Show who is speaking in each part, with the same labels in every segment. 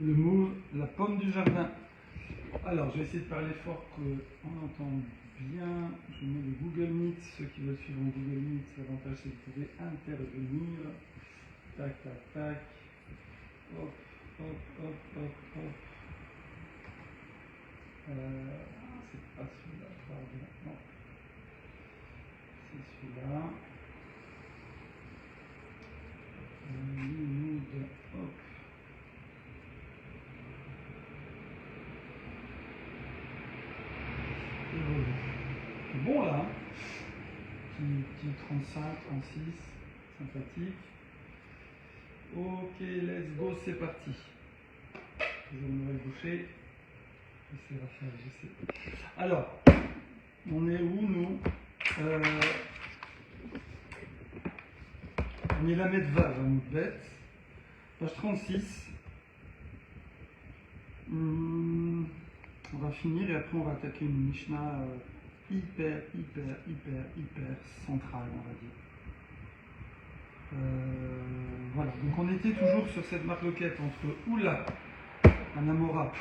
Speaker 1: Le mot, la pomme du jardin. Alors, je vais essayer de parler fort qu'on entende bien. Je mets le Google Meet. Ceux qui veulent suivre en Google Meet, l'avantage c'est que vous pouvez intervenir. Tac, tac, tac. Hop, hop, hop, hop, hop. C'est pas celui-là, pardon. Non. C'est celui-là. Mood, hop. C'est bon là, hein. Petit 35, 36, sympathique. Ok, let's go, c'est parti. Toujours une nouvelle bouchée. C'est Raphaël, je sais. Alors, on est où nous On est la Medvav, à Moudbet, page 36. On va finir et après on va attaquer une Mishnah hyper centrale, on va dire. Voilà, donc on était toujours sur cette marloquette entre Oula, un Amora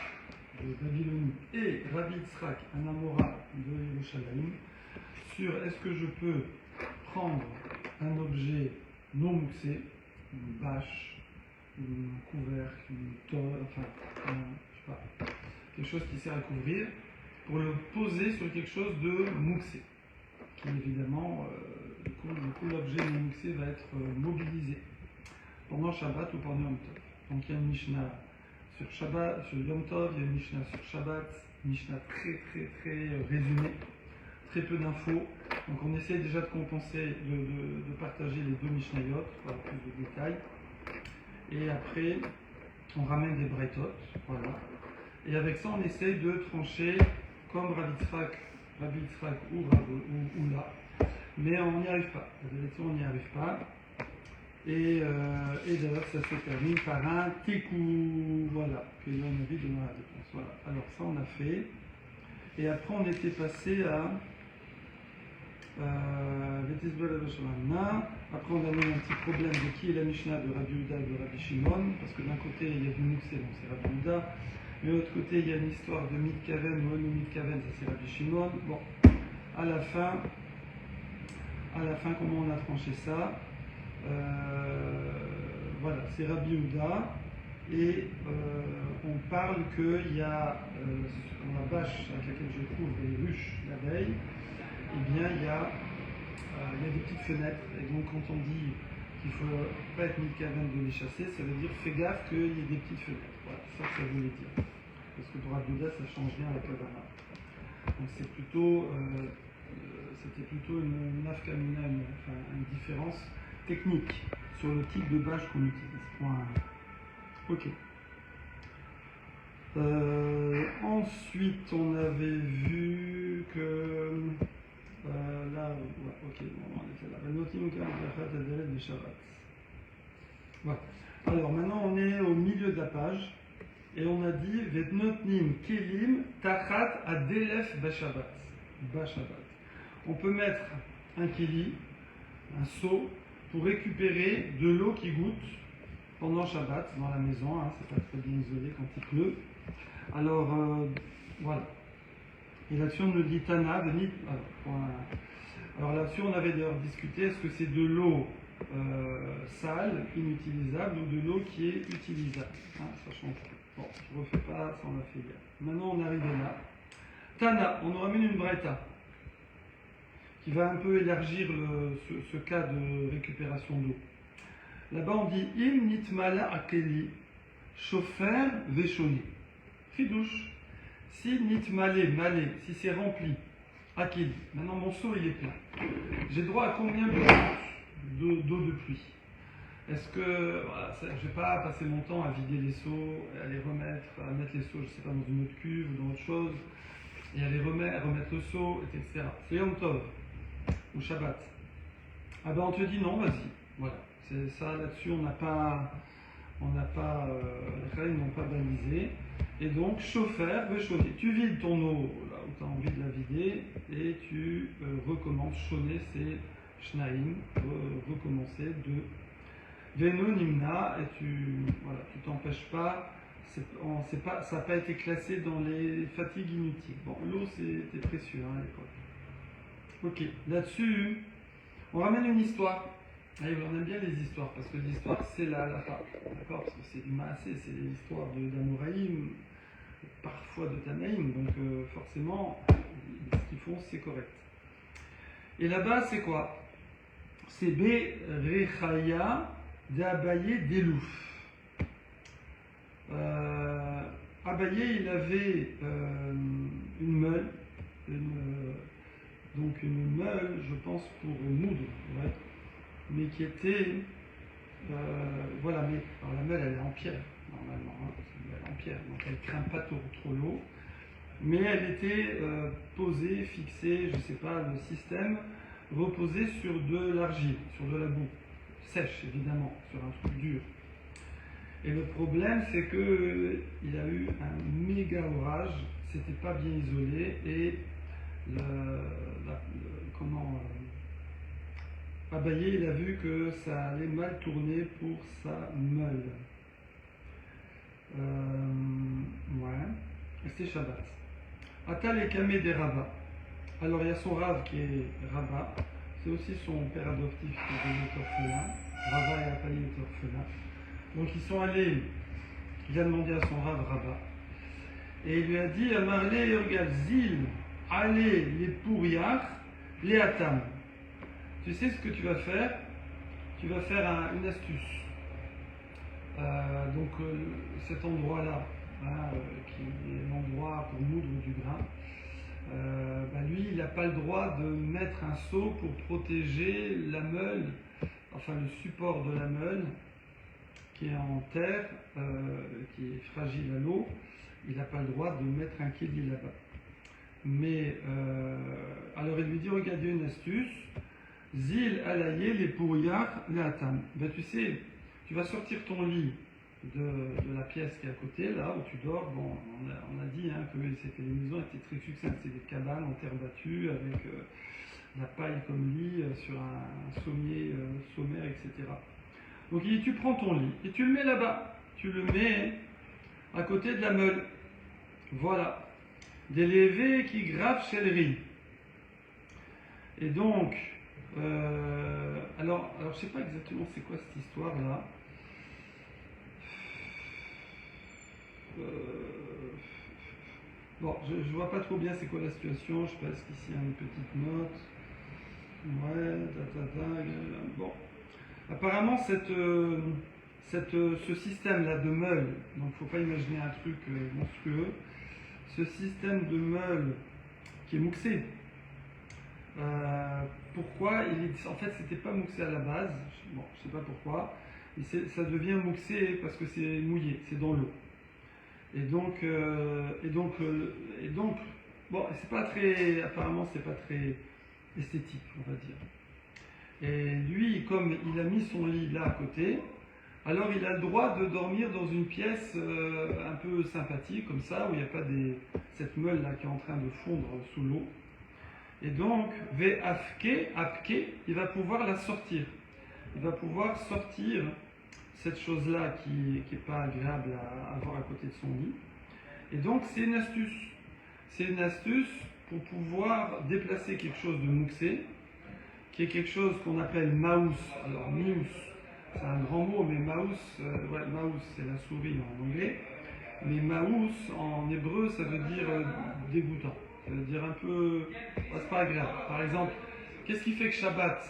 Speaker 1: de Babylonie, et Rabbi Yitzhak, un Amora de Yerushalayim, sur est-ce que je peux prendre un objet non mouxé, une bâche, un couvercle, une toile, enfin, je sais pas, quelque chose qui sert à couvrir, pour le poser sur quelque chose de mouxé, qui évidemment, du coup l'objet non mouxé va être mobilisé pendant Shabbat ou pendant Yom Tov. Donc il y a une Mishnah sur Shabbat, sur Yom Tov, il y a une Mishnah sur Shabbat, une Mishnah très résumée, très peu d'infos. Donc on essaie déjà de compenser, de partager les deux Mishnayot, pour avoir plus de détails. Et après, on ramène des Braitot, voilà. Et avec ça, on essaye de trancher comme Rabbi Yitzhak ou là. Mais on n'y arrive pas. La vérité, on n'y arrive pas. Et d'ailleurs, ça se termine par un tikou, voilà, que l'on a vu dans la réponse. Voilà. Alors ça, on a fait. Et après, on était passé à après, on a mis un petit problème de qui est la Mishnah de Rabbi Yehuda et de Rabbi Shimon, parce que d'un côté, il y a du Mouxé, donc c'est Rabbi Yehuda, mais de l'autre côté, il y a une histoire de Mitkaven, Mono Mitkaven, ça c'est Rabbi Shimon. Bon, à la fin, comment on a tranché ça voilà, c'est Rabbi Yehuda, et on parle qu'il y a, dans la bâche avec laquelle je trouve les ruches d'abeilles, eh bien, il y a des petites fenêtres, et donc quand on dit qu'il ne faut pas être Mitkaven de les chasser, ça veut dire fais gaffe qu'il y ait des petites fenêtres. Voilà, ça que ça voulait dire. Parce que pour Rabbi Yehuda, ça change rien avec la Kavana. Donc c'était plutôt une nafkamina, une différence technique sur le type de bâche qu'on utilise. Ok. Ensuite, on avait vu que là, ouais, ok, bon, on était là. Voilà. Alors maintenant, on est au milieu de la page et on a dit Vetnotnim Kelim Tachat Adelef Bashabat. On peut mettre un keli, un seau, pour récupérer de l'eau qui goutte pendant Shabbat dans la maison, hein, c'est pas très bien isolé quand il pleut. Alors voilà. Et là-dessus on nous dit Tana, Benit. Alors là-dessus on avait d'ailleurs discuté, est-ce que c'est de l'eau sale, inutilisable, ou de l'eau qui est utilisable, hein, ça change. Bon, je ne refais pas, ça on l'a fait hier. Maintenant on arrive là. Tana, on nous ramène une braïta qui va un peu élargir ce cas de récupération d'eau. Là-bas on dit Im nitmala akeli, chofer veshoni. Fidouche. Si nitmale, malé, si c'est rempli, akeli. Maintenant mon seau il est plein. J'ai droit à combien d'eau de pluie? Est-ce que voilà, je ne vais pas passer mon temps à vider les seaux, à les remettre, à mettre les seaux, je ne sais pas, dans une autre cuve ou dans autre chose, et à les remettre le seau, etc. C'est Yom Tov ou Shabbat. Ah ben on te dit non, vas-y. Voilà. C'est ça, là-dessus on n'a pas, les Khalim n'ont pas balisé. Et donc, chauffeur, chauffer. Tu vides ton eau là où tu as envie de la vider et tu recommences. Chonner, c'est Shnaim, recommencer de Veno Nimna, et tu t'empêches pas ça n'a pas été classé dans les fatigues inutiles. Bon, l'eau c'était précieux hein, à l'époque. Ok, là-dessus, on ramène une histoire. Allez, on aime bien les histoires, parce que l'histoire c'est la part, d'accord? Parce que c'est du Maasé, c'est l'histoire d'Amoraïm, parfois de Tanaïm, donc forcément, ce qu'ils font c'est correct. Et là-bas, c'est quoi? C'est Berechaya d'Abaye d'Elouf. Abaye, il avait une meule, donc une meule, je pense, pour moudre, ouais, mais qui était. Voilà, mais alors la meule, elle est en pierre, normalement, hein, c'est une meule en pierre, donc elle ne craint pas trop l'eau, mais elle était posée, fixée, je ne sais pas, le système reposé sur de l'argile, sur de la boue, sèche évidemment, sur un truc dur. Et le problème, c'est qu'il a eu un méga orage, c'était pas bien isolé, et Abaye, il a vu que ça allait mal tourner pour sa meule. Ouais, c'était Shabbat. Atal et Kamé des Rabbah. Alors il y a son Rav qui est Rabbah, c'est aussi son père adoptif qui est orphelin. Rabbah et Atali est orphelin. Donc ils sont allés, il a demandé à son Rav Rabbah, et il lui a dit Amarle Yorgal Zil, allez les Pourriach, les Atam. Tu sais ce que tu vas faire? Tu vas faire une astuce. Cet endroit-là, qui est l'endroit pour moudre du grain, lui, il n'a pas le droit de mettre un seau pour protéger la meule, enfin le support de la meule, qui est en terre, qui est fragile à l'eau. Il n'a pas le droit de mettre un kéli là-bas. Mais, alors il lui dit, regarde, il y a une astuce. Zil alaye les pourriards l'atam. Tu sais, tu vas sortir ton lit de la pièce qui est à côté, là où tu dors. Bon, on a dit que les maisons étaient très succinctes, c'est des cabanes en terre battue avec la paille comme lit sur un sommier sommaire, etc. Donc il dit, tu prends ton lit et tu le mets là-bas. Tu le mets à côté de la meule. Voilà. Des levées qui gravent chez le riz. Et donc, alors je ne sais pas exactement c'est quoi cette histoire-là. Bon, je ne vois pas trop bien c'est quoi la situation. Je passe qu'ici une petite note. Ouais, bon. Apparemment, ce système-là de meule, donc il ne faut pas imaginer un truc monstrueux, ce système de meule qui est mouxé, pourquoi en fait, c'était pas mouxé à la base, bon, je sais pas pourquoi, ça devient mouxé parce que c'est mouillé, c'est dans l'eau. Et donc, bon, c'est pas très, apparemment, c'est pas très esthétique, on va dire. Et lui, comme il a mis son lit là à côté, alors il a le droit de dormir dans une pièce un peu sympathique, comme ça, où il n'y a pas cette meule là qui est en train de fondre sous l'eau. Et donc, apke, il va pouvoir la sortir. Il va pouvoir sortir cette chose-là qui n'est pas agréable à avoir à côté de son lit. Et donc, c'est une astuce. C'est une astuce pour pouvoir déplacer quelque chose de mouxé, qui est quelque chose qu'on appelle maous. Alors, mious, c'est un grand mot, mais maous, maous, c'est la souris en anglais. Mais maous, en hébreu, ça veut dire dégoûtant. Ça veut dire un peu... c'est pas agréable. Par exemple, qu'est-ce qui fait que Shabbat,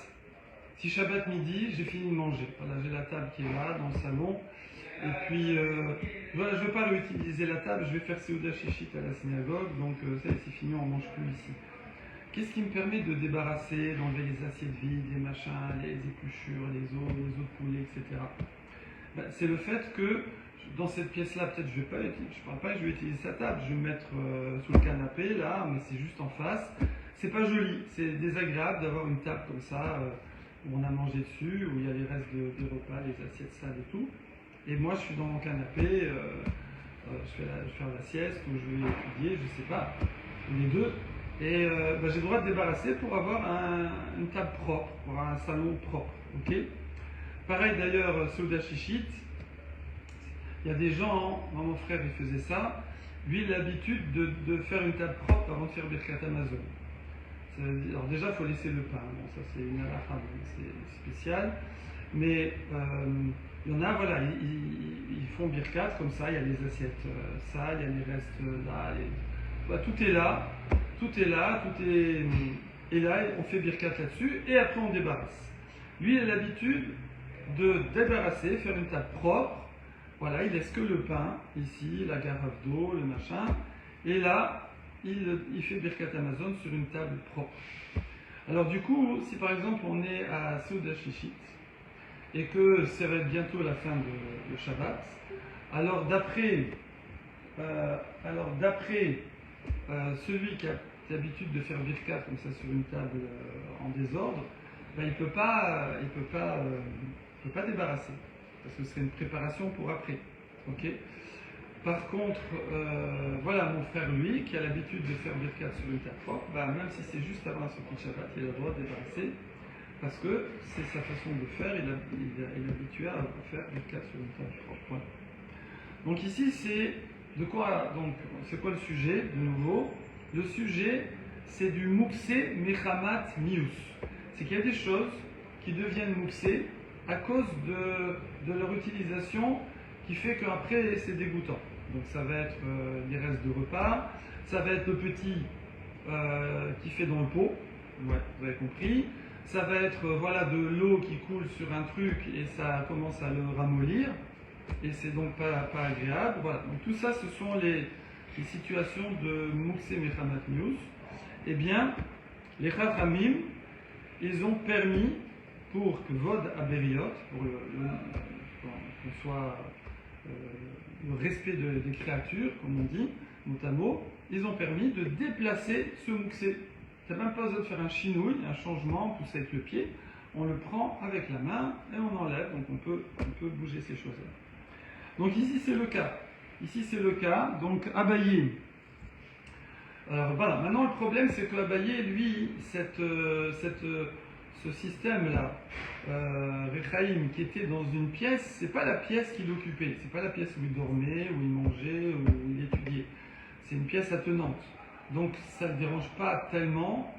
Speaker 1: si Shabbat midi, j'ai fini de manger. Voilà, j'ai la table qui est là, dans le salon. Et puis, voilà, je ne veux pas réutiliser la table, je vais faire Seuda Shishit à la synagogue. Donc, ça, c'est fini, on ne mange plus ici. Qu'est-ce qui me permet de débarrasser, d'enlever les assiettes vides, les machins, les épluchures, les os de poulet, etc. C'est le fait que dans cette pièce-là, peut-être je parle pas, je vais utiliser sa table, je vais me mettre sous le canapé, là, mais c'est juste en face. C'est pas joli, c'est désagréable d'avoir une table comme ça, où on a mangé dessus, où il y a les restes des repas, les assiettes sales et tout. Et moi, je suis dans mon canapé, je vais faire la sieste, ou je vais étudier, je sais pas, les deux. Et j'ai le droit de débarrasser pour avoir une table propre, pour avoir un salon propre. Okay, pareil d'ailleurs, Seuda Shishit, Il y a des gens, moi mon frère il faisait ça, lui il a l'habitude de faire une table propre avant de faire Birkat Amazon. Alors déjà il faut laisser le pain, bon ça c'est une halakha, c'est spécial, mais il y en a, voilà, ils font Birkat comme ça, il y a les assiettes sales, il y a les restes là, voilà, tout est là, tout est là, tout est... Et là, on fait Birkat là-dessus, et après on débarrasse. Lui, il a l'habitude de débarrasser, faire une table propre. Voilà, il laisse que le pain, ici, la carafe d'eau, le machin. Et là, il fait Birkat Amazon sur une table propre. Alors du coup, si par exemple on est à Souda Shishit, et que ça va être bientôt la fin de Shabbat, alors d'après celui qui a l'habitude de faire Birkat comme ça sur une table en désordre, ben, il ne peut pas débarrasser, parce que ce serait une préparation pour après. Okay. Par contre, voilà, mon frère, lui, qui a l'habitude de faire Birkat sur une table propre, ben, même si c'est juste avant la sortie de Shabbat, il a le droit de débarrasser, parce que c'est sa façon de faire, il est habitué à faire Birkat sur une table propre. Voilà. Donc ici, c'est de quoi, donc, c'est quoi le sujet, de nouveau? Le sujet, c'est du Mouksé Mechamat Mius. C'est qu'il y a des choses qui deviennent Mouksé à cause de leur utilisation qui fait qu'après c'est dégoûtant. Donc ça va être les restes de repas, ça va être le petit qui fait dans le pot, ouais, vous avez compris. Ça va être voilà, de l'eau qui coule sur un truc et ça commence à le ramollir, et c'est donc pas agréable. Voilà. Donc tout ça, ce sont les situations de Mouksé Mechamat Mius. Eh bien, les Chachamim, ils ont permis pour que Vod Aberiot, pour qu'on soit le respect des créatures, comme on dit, notamment, ils ont permis de déplacer ce Mouksé. Tu n'as même pas besoin de faire un chinouille, un changement, pousser avec le pied. On le prend avec la main et on enlève, donc on peut bouger ces choses-là. Donc ici c'est le cas. Ici c'est le cas, donc Abaye. Alors voilà, maintenant le problème c'est que Abaye, lui, ce système-là, Rechaim, qui était dans une pièce, c'est pas la pièce qu'il occupait, c'est pas la pièce où il dormait, où il mangeait, où il étudiait. C'est une pièce attenante. Donc ça ne dérange pas tellement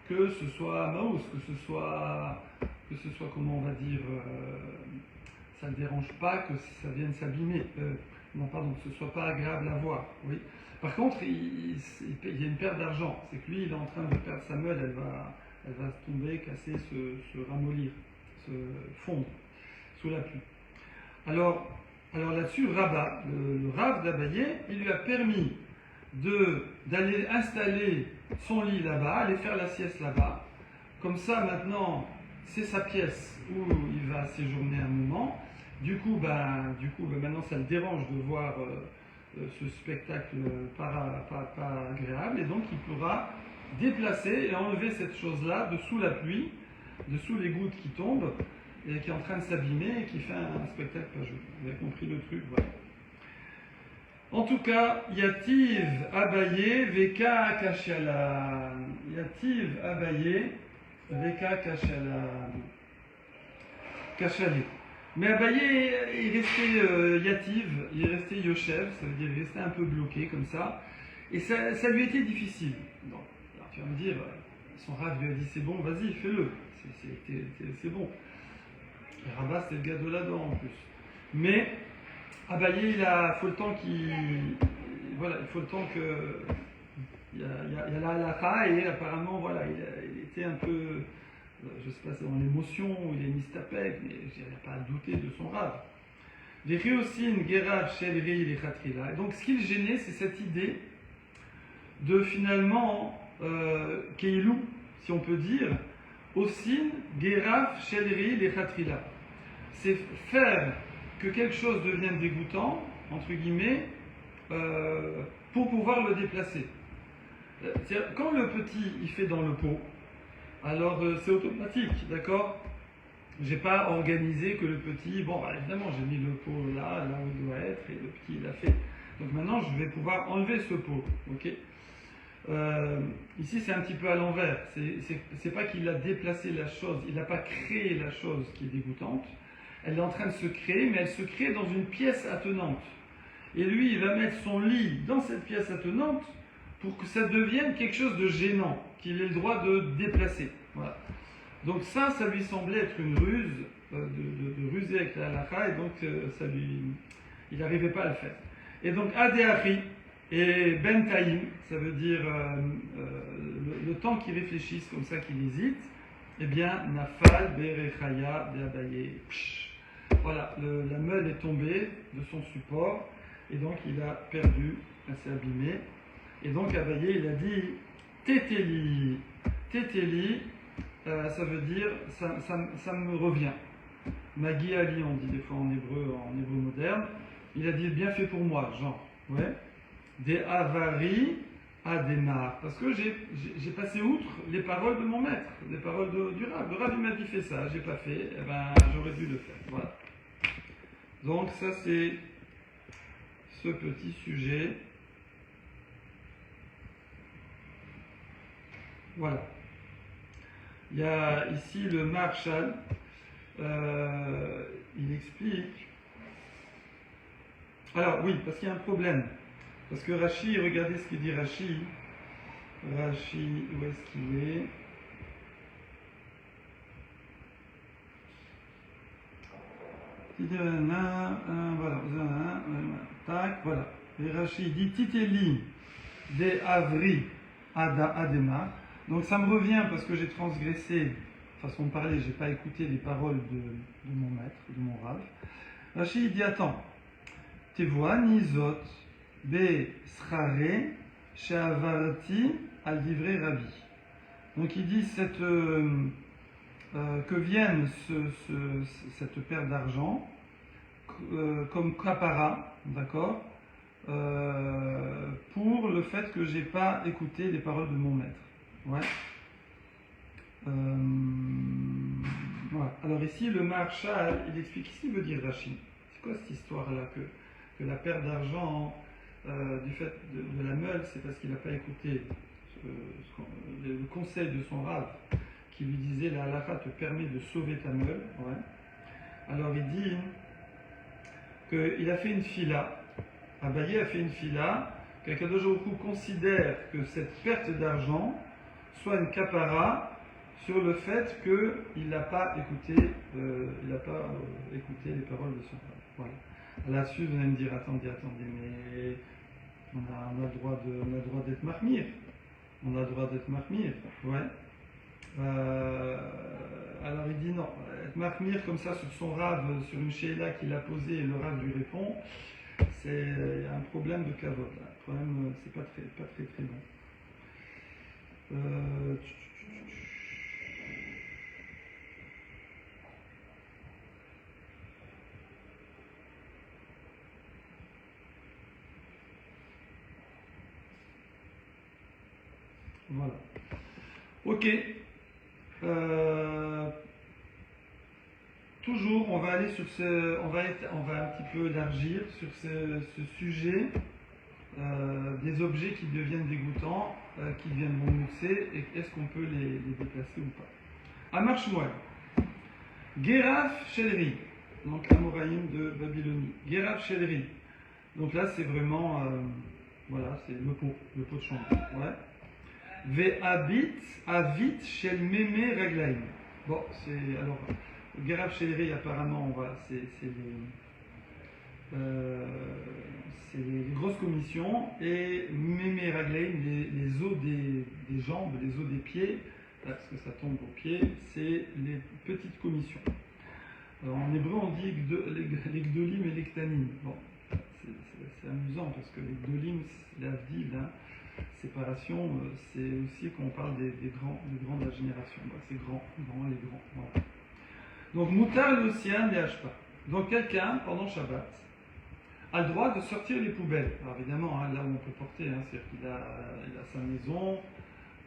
Speaker 1: que ce soit Maus, que ce soit comment on va dire, ça ne dérange pas que ça vienne s'abîmer. Non, pardon, que ce soit pas agréable à voir. Oui. Par contre, il y a une perte d'argent. C'est que lui, il est en train de perdre sa meule, elle va tomber, casser, se ramollir, se fondre sous la pluie. Alors là-dessus, Rabat, le Rav d'Abaye, il lui a permis d'aller installer son lit là-bas, aller faire la sieste là-bas. Comme ça, maintenant, c'est sa pièce où il va séjourner un moment. Du coup, maintenant, ça le dérange de voir ce spectacle pas agréable, et donc il pourra déplacer et enlever cette chose-là dessous la pluie, dessous les gouttes qui tombent, et qui est en train de s'abîmer et qui fait un spectacle pas joli. Vous avez compris le truc, voilà. En tout cas, Yativ Abaye Veka Kashala. Yativ Abaye Veka Kashala. Kachali. Mais Abaye, il restait Yativ, il restait Yoshev, ça veut dire il restait un peu bloqué comme ça. Et ça lui était difficile. Donc, alors tu vas me dire, son Rav lui a dit c'est bon, vas-y, fais-le. C'est bon. Et Rabat, c'était le gars de là-dedans en plus. Mais Abaye, il faut le temps que. Il y a la halakha, et apparemment, voilà, il était un peu. Je ne sais pas si c'est dans l'émotion ou il est mistapek, mais il n'y a pas à douter de son Rav. Les Réossines, Gerav, Shelri, les Khatrila. Et donc ce qui le gênait, c'est cette idée de finalement, Keilou, si on peut dire, Ossin, Gerav, Shelri, les Khatrila. C'est faire que quelque chose devienne dégoûtant, entre guillemets, pour pouvoir le déplacer. Quand le petit, il fait dans le pot, alors c'est automatique, d'accord? J'ai pas organisé que le petit, bon bah, évidemment j'ai mis le pot là où il doit être, et le petit il l'a fait. Donc maintenant je vais pouvoir enlever ce pot, ok? Ici c'est un petit peu à l'envers, c'est pas qu'il a déplacé la chose, il n'a pas créé la chose qui est dégoûtante, elle est en train de se créer, mais elle se crée dans une pièce attenante. Et lui, il va mettre son lit dans cette pièce attenante pour que ça devienne quelque chose de gênant, qu'il ait le droit de déplacer. Voilà. Donc ça lui semblait être une ruse, de ruser avec la halakha, et donc il n'arrivait pas à le faire. Et donc Adéachi et Ben Taïm, ça veut dire le temps qu'il réfléchisse, comme ça qu'il hésite, eh bien, Nafal, Berechaya, de Abaye. Voilà, la meule est tombée de son support, et donc il a perdu, il s'est abîmé. Et donc Abaye, il a dit Tétéli. Tétéli, ça veut dire ça me revient. Magi Ali, on dit des fois en hébreu moderne. Il a dit bien fait pour moi, genre, ouais. Des avari à des mar. Parce que j'ai passé outre les paroles de mon maître, les paroles du Rav. Le Rav il m'a dit fais ça, j'ai pas fait, eh ben j'aurais dû le faire. Voilà. Donc ça c'est ce petit sujet. Voilà. Il y a ici le Marshal, il explique. Alors oui, parce qu'il y a un problème. Parce que Rashi, regardez ce qu'il dit Rashi. Rashi, où est-ce qu'il est? Voilà, tac, voilà. Et Rashi dit Titeli de Avri Adema. Donc ça me revient parce que j'ai transgressé, façon de parler, j'ai pas écouté les paroles de mon maître, de mon Rav. Rashi dit attends, Tevoa Nizot Be Srare Sheavarti al Divrei Rabbi. Donc il dit que vienne cette paire d'argent comme kapara, d'accord, pour le fait que j'ai pas écouté les paroles de mon maître. Ouais. Voilà. Alors ici le Marshal il explique qu'est-ce qu'il veut dire Rachid. C'est quoi cette histoire-là que la paire d'argent du fait de la meule, c'est parce qu'il n'a pas écouté le conseil de son Rav qui lui disait la halakha te permet de sauver ta meule. Ouais. Alors il dit qu'il a fait une fila, Abaye a fait une fila, qu'Akadosh Baruch Hu considère que cette perte d'argent soit une kapara sur le fait qu'il n'a pas écouté, écouté les paroles de son Rav. Voilà. Là-dessus, vous allez me dire, attendez, mais on a le droit d'être mahmir. On a le droit d'être mahmir, ouais. Alors il dit non, être mahmir comme ça sur son Rav, sur une sheila qu'il a posée et le Rav lui répond, c'est un problème de kavod. Un problème, c'est pas très bon. Voilà. Ok. Toujours, on va aller sur on va un petit peu élargir sur ce sujet des objets qui deviennent dégoûtants, qui deviennent mousser, et est-ce qu'on peut les déplacer ou pas. Amar Shmuel. Geraf Shelri, donc Amoraïm de Babylonie. Geraf Shelri. Donc là, c'est vraiment, voilà, c'est le pot de chambre. Ouais. Ve'abit avit shel meme raglaim. Bon, c'est alors Geraf Shelri apparemment, voilà, c'est les grosses commissions et meme raglaim, les os des jambes, les os des pieds, parce que ça tombe aux pieds, c'est les petites commissions. Alors, en hébreu, on dit les gdolim et les ktanim. Bon, c'est amusant parce que les gdolim, la vie, la séparation, c'est aussi quand on parle des grands de la génération. Bah, c'est grand, les grands. Voilà. Donc, moutar l'océan des hachpa. Donc, quelqu'un, pendant Shabbat, a le droit de sortir les poubelles. Alors, évidemment, là où on peut porter, c'est-à-dire qu'il a sa maison,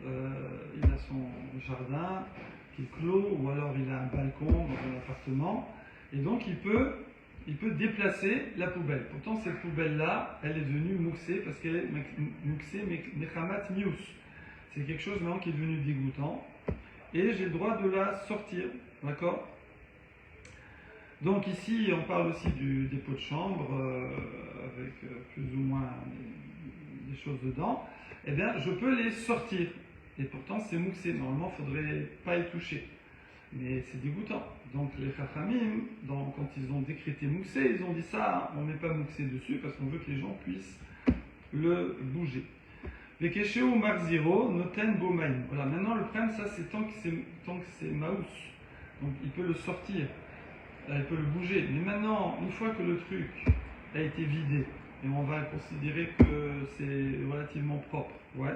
Speaker 1: il a son jardin qui est clos, ou alors il a un balcon dans un appartement, et donc il peut déplacer la poubelle. Pourtant cette poubelle-là, elle est devenue mouxée, parce qu'elle est mouxée mechamat mius. C'est quelque chose maintenant qui est devenu dégoûtant, et j'ai le droit de la sortir, d'accord? Donc ici on parle aussi des pots de chambre, avec plus ou moins des choses dedans, eh bien je peux les sortir. Et pourtant c'est mouxé, normalement il ne faudrait pas y toucher. Mais c'est dégoûtant. Donc les Chachamim, quand ils ont décrété mouxé, ils ont dit ça, on ne met pas mouxé dessus parce qu'on veut que les gens puissent le bouger. Vekeshe ou marziro noten bomaim. Voilà, maintenant le problème, ça c'est tant que c'est maous. Donc il peut le sortir, il peut le bouger. Mais maintenant, une fois que le truc a été vidé, et on va considérer que c'est relativement propre, ouais.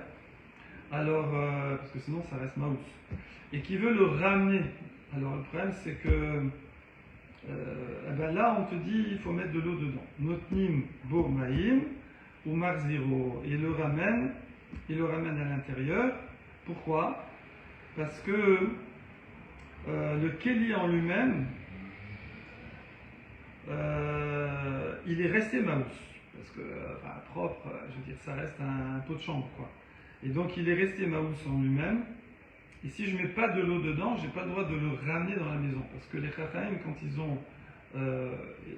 Speaker 1: Alors, parce que sinon ça reste maous. Et qui veut le ramener. Alors le problème c'est que ben là on te dit il faut mettre de l'eau dedans. Notnim bo maim ou marziro. Et il le ramène à l'intérieur. Pourquoi? Parce que le keli en lui-même, il est resté maous. Parce que, propre, je veux dire, ça reste un pot de chambre, quoi. Et donc il est resté maous en lui-même. Et si je ne mets pas de l'eau dedans, je n'ai pas le droit de le ramener dans la maison. Parce que les Chachamim, quand ils ont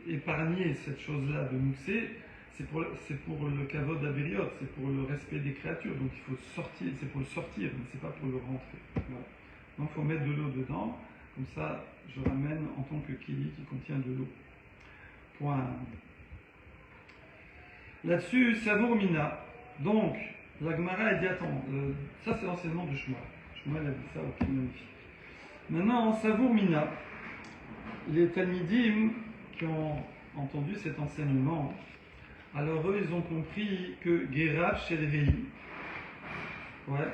Speaker 1: épargné cette chose-là de mousser, c'est pour le kavod abériot, c'est pour le respect des créatures. Donc il faut sortir, c'est pour le sortir, mais c'est pas pour le rentrer. Voilà. Donc il faut mettre de l'eau dedans. Comme ça, je ramène en tant que kili qui contient de l'eau. Point. Là-dessus, Savour Mina. Donc, la Gemara a dit attends, ça c'est l'enseignement de Shmuel. Shmuel a dit ça, ok, magnifique. Maintenant, Savour Mina, les Talmidim qui ont entendu cet enseignement, alors eux ils ont compris que Gerav Shelvei, ouais,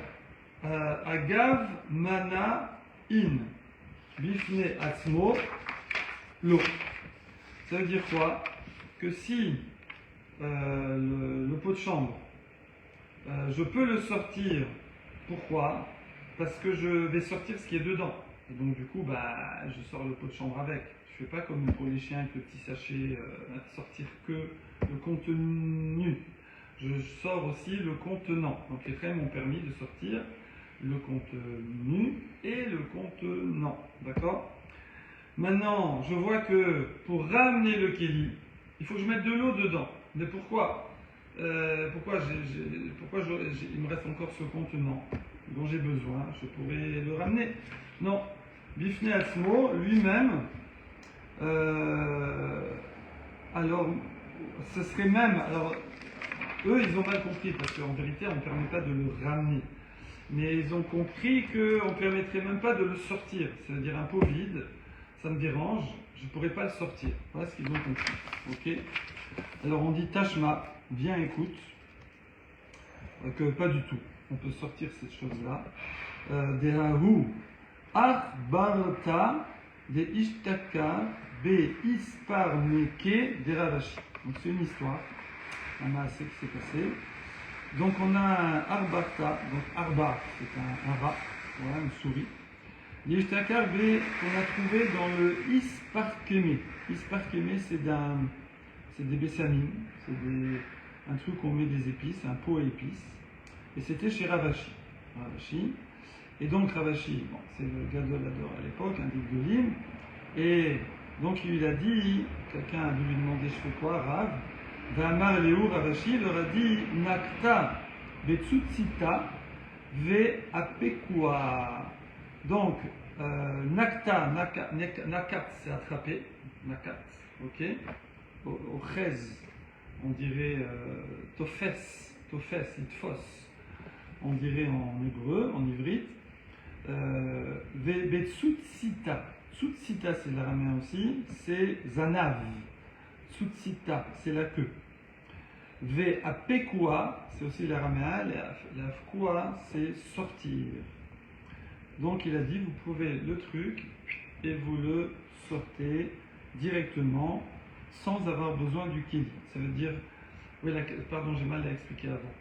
Speaker 1: Agav Mana In, Bifne Atzmo, l'eau. Ça veut dire quoi? Que si le pot de chambre, je peux le sortir, pourquoi? Parce que je vais sortir ce qui est dedans. Et donc du coup, je sors le pot de chambre avec. Je ne fais pas comme pour les chiens avec le petit sachet, sortir que le contenu. Je sors aussi le contenant. Donc les frères m'ont permis de sortir le contenu et le contenant. D'accord? Maintenant, je vois que pour ramener le kéli, il faut que je mette de l'eau dedans. Mais pourquoi? Il me reste encore ce contenant dont j'ai besoin, je pourrais le ramener. Non, Bifne Atzmo, lui-même, alors, ce serait même, alors, eux, ils ont mal compris, parce qu'en vérité, on ne permet pas de le ramener. Mais ils ont compris qu'on ne permettrait même pas de le sortir. C'est-à-dire un pot vide, ça me dérange, je ne pourrais pas le sortir. Voilà ce qu'ils ont compris. Ok? Alors on dit Tashma, viens écoute, que pas du tout. On peut sortir cette chose-là. Dehahu Arbarta de Ishtaka Be Isparneke de Ravashi. Donc c'est une histoire. On a assez qui s'est passé. Donc on a un Arbarta, donc Arbar, c'est un rat, voilà, une souris. L'Ishtakar B qu'on a trouvé dans le Isparkeme. Isparkeme, c'est des bessamines, c'est un truc où on met des épices, un pot à épices. Et c'était chez Ravashi. Et donc Ravashi, bon, c'est le Gadolador à l'époque, un duc de Lim. Et donc il a dit, quelqu'un a dû lui demander je fais quoi, Rav? Vamar Léou Ravashi leur a dit Nakta Betsutsita Ve Apekua. Donc, nakat, c'est attraper, nakat, ok. Au chez, on dirait tofes, itfos, on dirait en hébreu, en ivrite. Betsutsita, tsutsita c'est l'araméen aussi, c'est zanav. Tsutsita, c'est la queue. Ve apekua, c'est aussi l'araméen, la fkoua, c'est sortir. Donc il a dit, vous prouvez le truc et vous le sortez directement sans avoir besoin du kéli. Ça veut dire, oui, pardon, j'ai mal à expliquer avant.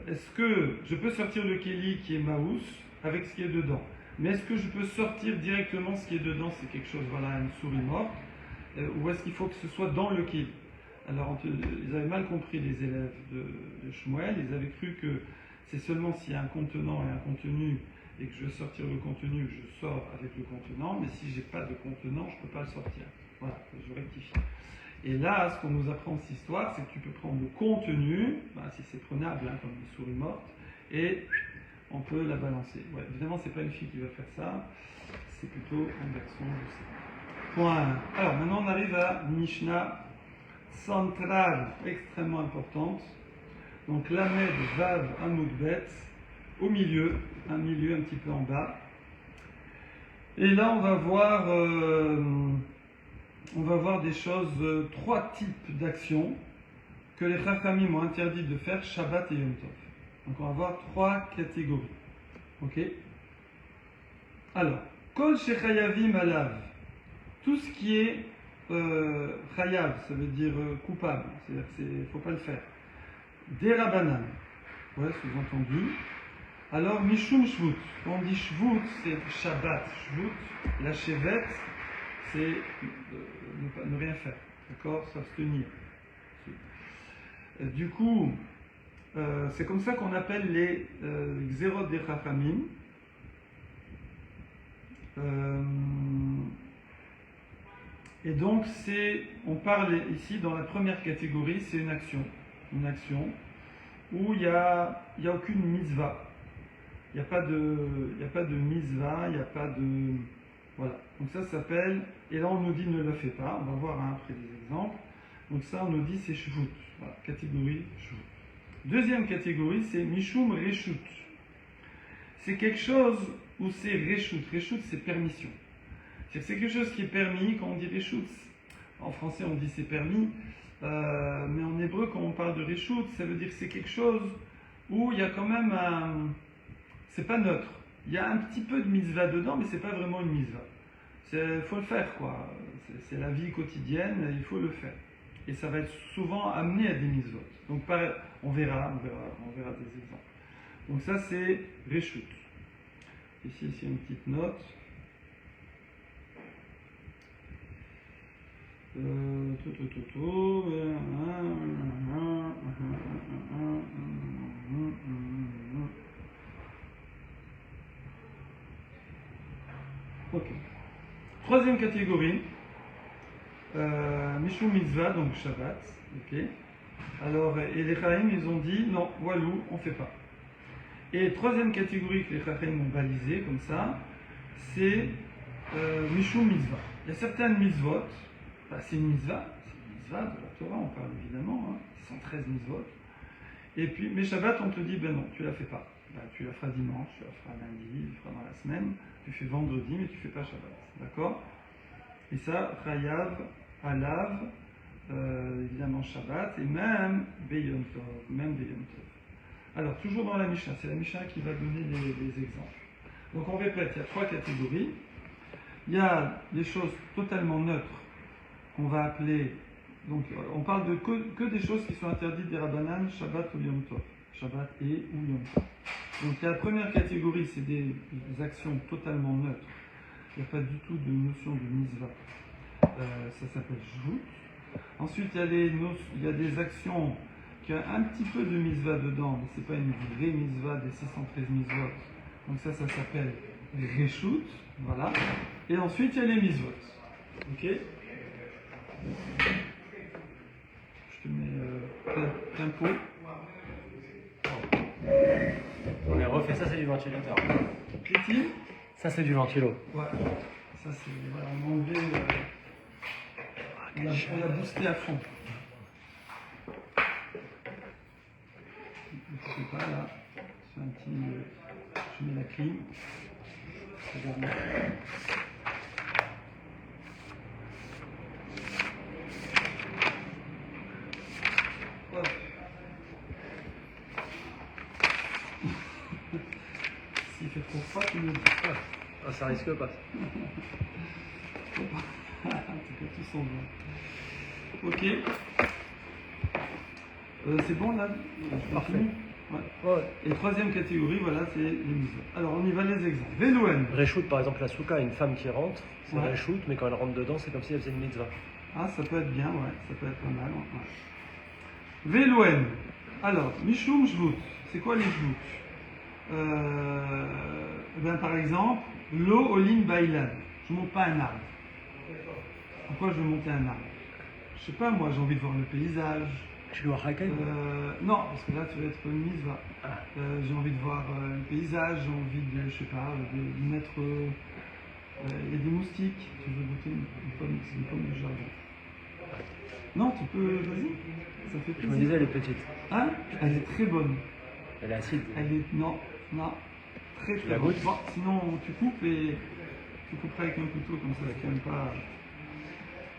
Speaker 1: Est-ce que je peux sortir le kéli qui est maous avec ce qui est dedans? Mais est-ce que je peux sortir directement ce qui est dedans? C'est quelque chose, voilà, une souris morte. Ou est-ce qu'il faut que ce soit dans le kéli? Alors, ils avaient mal compris les élèves de Shmuel. Ils avaient cru que c'est seulement s'il y a un contenant et un contenu et que je veux sortir le contenu, je sors avec le contenant. Mais si je n'ai pas de contenant, je ne peux pas le sortir. Voilà, je rectifie. Et là, ce qu'on nous apprend cette histoire, c'est que tu peux prendre le contenu, si c'est prenable, comme une souris morte, et on peut la balancer. Ouais, évidemment, c'est pas une fille qui va faire ça, c'est plutôt un garçon, je sais. Point 1. Alors, maintenant, on arrive à Mishnah centrale, extrêmement importante. Donc, Lamed, Vav, Amoud, Bet, au milieu, un petit peu en bas. Et là, on va voir des choses, 3 types d'actions que les Chachamim ont interdit de faire Shabbat et Yom Tov. Donc on va voir 3 catégories. Ok? Alors, Kol Shechayavim Alav, tout ce qui est Chayav, ça veut dire coupable, c'est-à-dire qu'il ne faut pas le faire. Des Rabbanan, ouais, sous-entendu. Alors, Mishum Shvut, quand on dit Shvut, c'est Shabbat. Shvut, la Shevet, c'est ne rien faire, d'accord, s'abstenir. Du coup, c'est comme ça qu'on appelle les Xerot des Chachamim. Et donc, on parle ici dans la première catégorie, c'est une action où il n'y a aucune mitzvah. Il n'y a pas de mitzvah, il n'y a pas de... Voilà. Donc ça s'appelle... Et là, on nous dit ne le fais pas. On va voir après des exemples. Donc ça, on nous dit c'est shvut. Voilà, catégorie shvut. Deuxième catégorie, c'est mishum reshut. C'est quelque chose où c'est reshut. Reshut, c'est permission. C'est quelque chose qui est permis quand on dit reshut. En français, on dit c'est permis. Mais en hébreu, quand on parle de reshut, ça veut dire que c'est quelque chose où il y a quand même un... C'est pas neutre. Il y a un petit peu de mitzvah dedans, mais c'est pas vraiment une mitzvah. Il faut le faire, quoi. C'est la vie quotidienne, il faut le faire. Et ça va être souvent amené à des mitzvot. Donc on verra des exemples. Donc ça c'est reshut. Ici il y a une petite note. Ok. Troisième catégorie, Mishum Mitzvah, donc Shabbat. Ok. Alors, et les Chachamim, ils ont dit non, walou, on ne fait pas. Et troisième catégorie que les Chachamim ont balisée comme ça, c'est Mishum Mitzvah. Il y a certaines mitzvot, c'est une mitzvah de la Torah, on parle évidemment, 113 mitzvot. Et puis, mais Shabbat, on te dit ben non, tu la fais pas. Tu la feras dimanche, tu la feras lundi, tu la feras dans la semaine, tu fais vendredi, mais tu ne fais pas Shabbat. D'accord? Et ça, Chayav, Alav, évidemment Shabbat, et même Beyom Tov. Alors, toujours dans la Mishnah, c'est la Mishnah qui va donner les exemples. Donc on répète, il y a 3 catégories. Il y a les choses totalement neutres qu'on va appeler, donc on parle de que des choses qui sont interdites des Rabbanan, Shabbat ou Yom Tov. Shabbat et ou Yom Tov. Donc la première catégorie, c'est des actions totalement neutres. Il n'y a pas du tout de notion de mitzvah. Ça s'appelle shvut. Ensuite, il y a des actions qui ont un petit peu de mitzvah dedans, mais ce n'est pas une vraie mitzvah des 613 mitzvot. Donc ça s'appelle reshut. Voilà. Et ensuite, il y a les mitzvot. Ok? Je te mets plein pot.
Speaker 2: On a refait ça, c'est du ventilateur.
Speaker 1: Qu'est-il?
Speaker 2: Ça, c'est du ventilo.
Speaker 1: Ouais. Ça, c'est... Voilà, on a enlevé... on l'a boosté à fond. Je ne sais pas, là. Je fais un petit... je mets la clim. Regarde. Hop. S'il fait trop froid, tu me le dis.
Speaker 2: Ah, ça risque pas.
Speaker 1: En tout cas, tout semble bien. Ok. C'est bon là?
Speaker 2: Parfait.
Speaker 1: Ouais. Et troisième catégorie, voilà, c'est les mitzvot. Alors, on y va les exemples. Velouen.
Speaker 2: Reshoot, par exemple, la souka, une femme qui rentre, c'est
Speaker 1: Ouais.
Speaker 2: reshoot, mais quand elle rentre dedans, c'est comme si elle faisait une mitzvah.
Speaker 1: Ah, ça peut être bien, ouais, ça peut être pas mal. Ouais. Velouen. Alors, Mishum Shvut. C'est quoi les Shvut? Par exemple, Lo Olin Bailan. Je ne monte pas un arbre. Pourquoi je veux monter un arbre? je sais pas, moi, j'ai envie de voir le paysage.
Speaker 2: Tu dois raquer.
Speaker 1: Non, parce que là, tu vas être une mitzvah.
Speaker 2: Ah.
Speaker 1: J'ai envie de voir le paysage, j'ai envie de, je sais pas, de mettre. Il y a des moustiques. Tu veux goûter une pomme, c'est une pomme du jardin. Non, tu peux, vas-y. Ça fait
Speaker 2: Je
Speaker 1: plaisir.
Speaker 2: me disais, elle est petite.
Speaker 1: Hein? Elle est très bonne.
Speaker 2: Elle est acide.
Speaker 1: Elle est. Non, non. Très
Speaker 2: Tu
Speaker 1: très
Speaker 2: la
Speaker 1: bonne.
Speaker 2: goûtes?
Speaker 1: Bon, sinon, tu coupes et tu couperas avec un couteau, comme ça, tu n'aimes pas.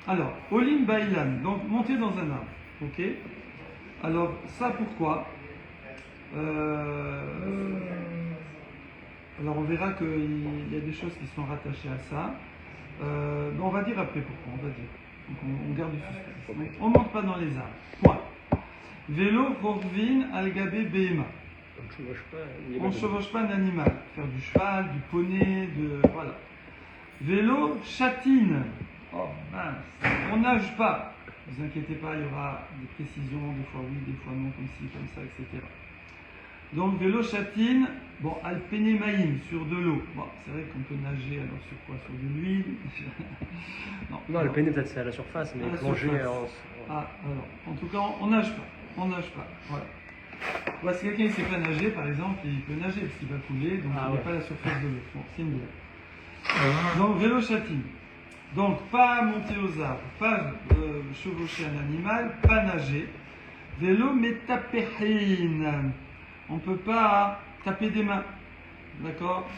Speaker 1: Alors, Olim Bailan, donc monter dans un arbre. Ok? Alors, ça pourquoi? Alors, on verra qu'il y a des choses qui sont rattachées à ça. Mais on va dire après pourquoi, on va dire. Donc, on garde du suspense. Donc, on ne monte pas dans les arbres. Point. Vélo, Rorvin, Algabé, Behema. On ne chevauche pas un animal. Faire du cheval, du poney, voilà. Vélo, châtine. Oh mince. On nage pas. Ne vous inquiétez pas, il y aura des précisions, des fois oui, des fois non, comme ci, comme ça, etc. Donc vélo, châtine, bon, alpénémaïm, sur de l'eau. Bon, c'est vrai qu'on peut nager, alors sur quoi? Sur de l'huile.
Speaker 2: Non, le péné peut-être c'est à la surface, mais plonger
Speaker 1: Ah, alors, en tout cas, on nage pas. On nage pas, voilà. Ouais, si quelqu'un ne sait pas nager, par exemple, il peut nager parce qu'il va couler, donc il n'est pas à la surface de l'eau. Bon, c'est une blague. Donc, vélo châtine. Donc, pas monter aux arbres, pas chevaucher un animal, pas nager. Vélo métapéhine. On ne peut pas taper des mains. D'accord?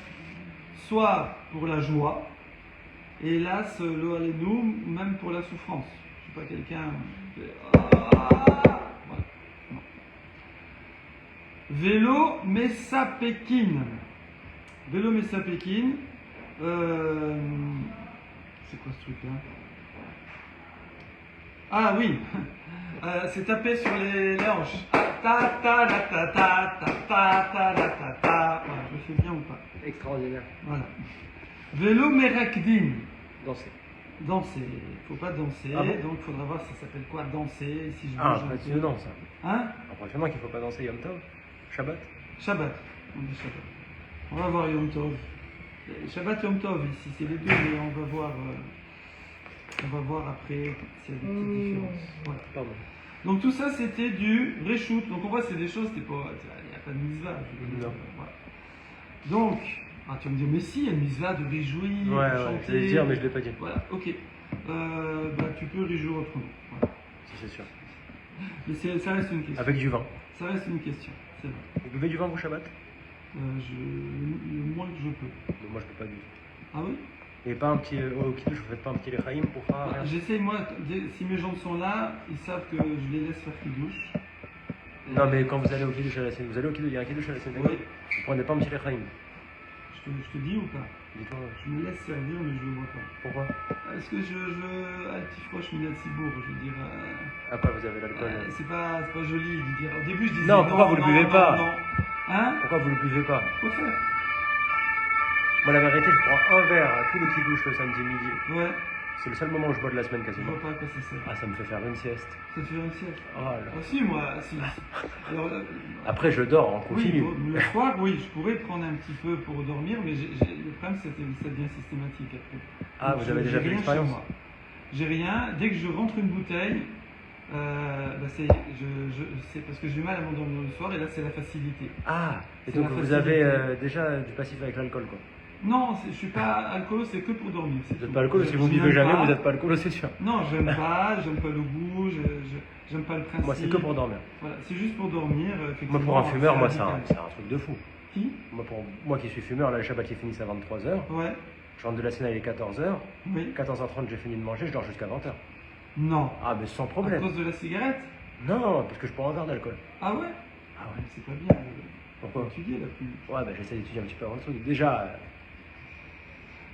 Speaker 1: Soit pour la joie, et hélas, lo alenu, même pour la souffrance. Je ne sais pas, quelqu'un. Voilà. Non. Vélo Messapekine. Vélo Messapekine. C'est quoi ce truc-là? Ah oui, c'est taper sur les hanches. Ta ta la ta ta ta ta ta la ta ta. Voilà, je fais bien ou pas?
Speaker 2: Extraordinaire.
Speaker 1: Voilà. Vélo Merakdin.
Speaker 2: Danser.
Speaker 1: Danser. Il ne faut pas danser,
Speaker 2: Ah bon?
Speaker 1: donc il faudra voir ça s'appelle quoi danser. Si je
Speaker 2: Ah,
Speaker 1: bouge un
Speaker 2: après,
Speaker 1: peu.
Speaker 2: non, ça.
Speaker 1: Hein?
Speaker 2: Apparemment qu'il ne faut pas danser Yom Tov. Shabbat.
Speaker 1: Shabbat. On dit Shabbat. On va voir Yom Tov. Shabbat Yom Tov ici, c'est les deux, mais on va voir après s'il y a des petites différences. Voilà.
Speaker 2: Pardon.
Speaker 1: Donc tout ça c'était du reshoot. Donc on voit c'est des choses, il n'y a pas de mitzvah.
Speaker 2: Non.
Speaker 1: Voilà. Donc, tu vas me dire, mais si, il y a une mitzvah de réjouir, de chanter.
Speaker 2: Je vais le dire, mais je ne l'ai pas dit.
Speaker 1: Voilà, ok. Tu peux réjouir autrement. Voilà.
Speaker 2: Ça, c'est sûr.
Speaker 1: Mais ça reste une question.
Speaker 2: Avec du vin.
Speaker 1: Ça reste une question, c'est vrai.
Speaker 2: Vous buvez du vin, vous, Shabbat?
Speaker 1: Le moins que je peux.
Speaker 2: Mais moi, je peux pas du tout.
Speaker 1: Ah oui?
Speaker 2: Et pas un petit. Au kiddush, vous faites pas un petit lechaïm pour pas.
Speaker 1: J'essaye, moi, si mes gens sont là, ils savent que je les laisse faire kiddush.
Speaker 2: Non, mais quand vous allez au kiddush à la scène, vous allez au kiddush, il y a un kiddush à la scène.
Speaker 1: Oui.
Speaker 2: Vous prenez pas un petit lechaïm.
Speaker 1: Je te dis ou pas?
Speaker 2: Dis-toi.
Speaker 1: Je me laisse servir, mais je ne le vois pas.
Speaker 2: Pourquoi?
Speaker 1: Est-ce que je veux Altifroche Minal Cibourg? Je veux dire.
Speaker 2: À quoi vous avez l'alcool?
Speaker 1: C'est pas joli de dire. Au début, je disais.
Speaker 2: Non, pourquoi vous le buvez pas?
Speaker 1: Non. Hein?
Speaker 2: Pourquoi vous le buvez pas?
Speaker 1: Quoi faire?
Speaker 2: Moi, la vérité, je prends un verre à tous les kiddush le samedi midi.
Speaker 1: Ouais.
Speaker 2: C'est le seul moment où je bois de la semaine
Speaker 1: Je
Speaker 2: quasiment.
Speaker 1: vois pas à quoi ça sert.
Speaker 2: Ah, ça me fait faire une sieste.
Speaker 1: Ça te fait un sieste?
Speaker 2: Oh là.
Speaker 1: Ah si, moi, si. Alors,
Speaker 2: Après, je dors en
Speaker 1: oui,
Speaker 2: continu.
Speaker 1: le soir, oui, je pourrais prendre un petit peu pour dormir, mais le problème, c'est que ça devient systématique après.
Speaker 2: Ah,
Speaker 1: Donc,
Speaker 2: vous avez déjà
Speaker 1: j'ai
Speaker 2: fait
Speaker 1: rien
Speaker 2: l'expérience?
Speaker 1: chez moi. J'ai rien. Dès que je rentre une bouteille, c'est parce que j'ai mal à m'endormir le soir, et là, c'est la facilité.
Speaker 2: Ah, et
Speaker 1: C'est
Speaker 2: donc
Speaker 1: la
Speaker 2: vous
Speaker 1: facilité.
Speaker 2: avez déjà du passif avec l'alcool, quoi.
Speaker 1: Non, je suis pas alcoolo, c'est que pour dormir.
Speaker 2: Vous n'êtes pas alcoolo, si vous buvez jamais, vous n'êtes pas alcoolo, c'est sûr.
Speaker 1: Non, j'aime pas le goût, j'aime pas le principe.
Speaker 2: Moi, c'est que pour dormir.
Speaker 1: Voilà, c'est juste pour dormir.
Speaker 2: Moi, pour un fumeur, moi, c'est
Speaker 1: radical.
Speaker 2: un truc de fou.
Speaker 1: Qui?
Speaker 2: Moi qui suis fumeur, là, le Shabbat, il finit à 23h.
Speaker 1: Ouais,
Speaker 2: Je rentre de la scène, il est 14h.
Speaker 1: oui.
Speaker 2: 14h30, j'ai fini de manger, je dors jusqu'à 20h.
Speaker 1: Non.
Speaker 2: Ah, mais sans
Speaker 1: À
Speaker 2: problème.
Speaker 1: cause de la cigarette?
Speaker 2: Non, parce que je prends un verre d'alcool.
Speaker 1: Ah ouais?
Speaker 2: Ah ouais.
Speaker 1: Mais c'est pas bien.
Speaker 2: Pourquoi?
Speaker 1: Faut étudier la pluie.
Speaker 2: Ouais, bah j'essaie d'étudier un petit peu avant le truc. Déjà,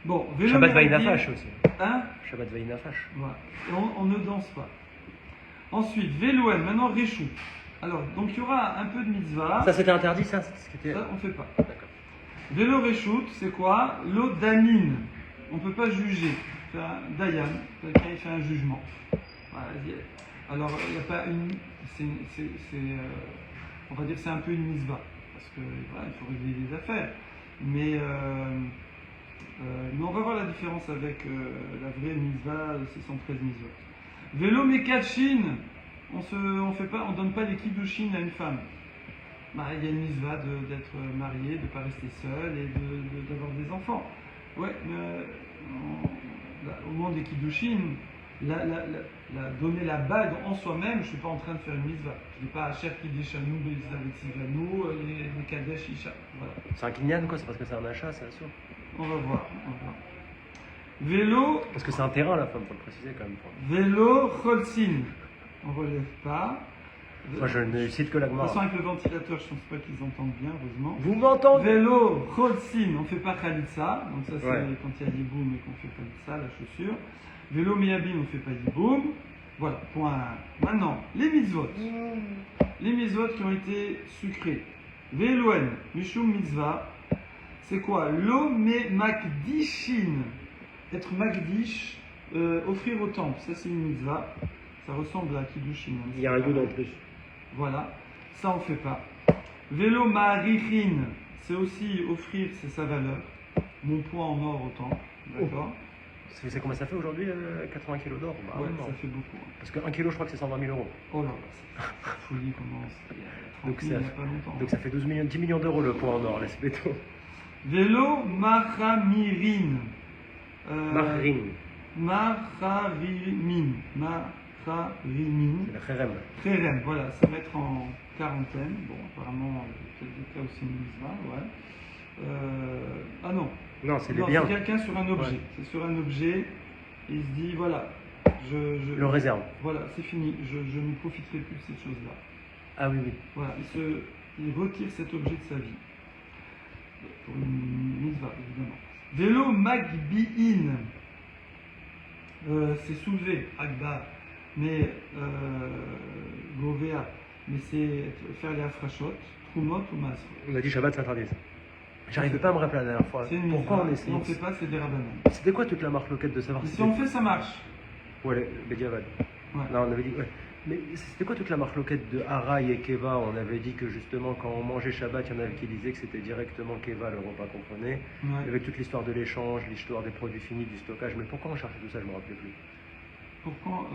Speaker 1: Bon, vélo
Speaker 2: Shabbat
Speaker 1: Meragdim.
Speaker 2: Vaïnafash aussi.
Speaker 1: Hein?
Speaker 2: Shabbat Vaïnafash.
Speaker 1: Voilà. Et on ne danse pas. Ensuite, Véloel, maintenant Réchou. Alors, donc il y aura un peu de mitzvah.
Speaker 2: Ça, c'était interdit, ça? C'était...
Speaker 1: Ça, on fait pas.
Speaker 2: D'accord.
Speaker 1: Vélo Réchout, c'est quoi? L'eau d'anine. On ne peut pas juger. Faire un dayan, quelqu'un il fait un jugement. Voilà. Alors, il n'y a pas une. On va dire que c'est un peu une mitzvah. Parce que voilà, il faut régler les affaires. Mais on va voir la différence avec la vraie mitzvah, 613 mitzvot. Vélo Mekachin, on donne pas les kiddushin à une femme. Bah, il y a une mitzvah d'être marié, de ne pas rester seul et d'avoir des enfants. Ouais, mais au moment des kiddushin, donner la bague en soi-même, je ne suis pas en train de faire une mitzvah. Je ne dis pas à Cher Kiddeshanu, Belisabeth Sivanu, les Kadesh Isha. Voilà.
Speaker 2: C'est un kinyan, quoi, c'est parce que c'est un achat, c'est sûr.
Speaker 1: On va voir. Vélo.
Speaker 2: Parce que c'est un terrain, la femme, faut le préciser quand même.
Speaker 1: Vélo Cholsin. On ne relève pas.
Speaker 2: Moi, je ne cite que la
Speaker 1: De toute façon,
Speaker 2: Gemara.
Speaker 1: avec le ventilateur, je ne pense pas qu'ils entendent bien, heureusement.
Speaker 2: Vous m'entendez?
Speaker 1: Vélo Cholsin, on ne fait pas Khalitsa. Donc, ça, c'est
Speaker 2: Ouais.
Speaker 1: quand il y a Yiboum et qu'on fait Khalitsa, la chaussure. Vélo Miyabim, on ne fait pas Yiboum. Voilà, point 1. Maintenant, les mitzvot. Les mitzvot qui ont été sucrés. Véloen, Mishum Mitzvah. C'est quoi? Lo me makdishin. Être makdish, offrir au temple. Ça, c'est une mitzvah. Ça ressemble à Kiddushin.
Speaker 2: Il y a un yud en plus.
Speaker 1: Voilà, ça on fait pas. Vélo ma'arichin, c'est aussi offrir, c'est sa valeur. Mon poids en or au temple, d'accord?
Speaker 2: C'est combien ça fait aujourd'hui, 80 kilos d'or? Bah,
Speaker 1: Ouais,
Speaker 2: non.
Speaker 1: ça fait beaucoup. Hein.
Speaker 2: Parce qu'un kilo, je crois que c'est 120 000 euros.
Speaker 1: Oh là là, c'est folie comment il y a 30
Speaker 2: Donc
Speaker 1: 000 il n'y a pas longtemps.
Speaker 2: Donc ça fait 10 millions d'euros le poids en or, laisse béton.
Speaker 1: Vélo machamirin.
Speaker 2: Mahrin,
Speaker 1: Macharimin. Macharimin.
Speaker 2: c'est le kherem.
Speaker 1: Kherem, voilà, se mettre en quarantaine. Bon, apparemment, peut-être des cas aussi une mitzvah, ouais. Ah non.
Speaker 2: Non, c'est les
Speaker 1: Non,
Speaker 2: biens.
Speaker 1: c'est quelqu'un sur un objet.
Speaker 2: Ouais.
Speaker 1: C'est sur un objet. Il se dit voilà,
Speaker 2: Le réserve.
Speaker 1: voilà, c'est fini. Je ne profiterai plus de cette chose-là.
Speaker 2: Ah oui, oui.
Speaker 1: Voilà, il retire cet objet de sa vie. Pour une mitzvah, évidemment. Vélo magbi'in. C'est soulevé, Akbar. Mais Govea. Mais c'est faire les afrachot, Trumot ou Masr.
Speaker 2: On a dit Shabbat, c'est interdit. J'arrivais pas à me rappeler la dernière fois.
Speaker 1: C'est une
Speaker 2: Pourquoi
Speaker 1: mitzvah.
Speaker 2: on
Speaker 1: On ne
Speaker 2: essaye
Speaker 1: fait pas, c'est des rabbinans.
Speaker 2: C'était quoi toute la marque loquette de savoir
Speaker 1: Si on fait, ça marche.
Speaker 2: Ouais, le Bediavad.
Speaker 1: Ouais.
Speaker 2: Non, on avait dit. Ouais. Mais c'était quoi toute la marque loquette de Haraï et Keva? On avait dit que justement, quand on mangeait Shabbat, il y en avait qui disaient que c'était directement Keva, le repas qu'on prenait.
Speaker 1: Ouais.
Speaker 2: Avec toute l'histoire de l'échange, l'histoire des produits finis, du stockage. Mais pourquoi on cherchait tout ça? Je me rappelais plus.
Speaker 1: Pourquoi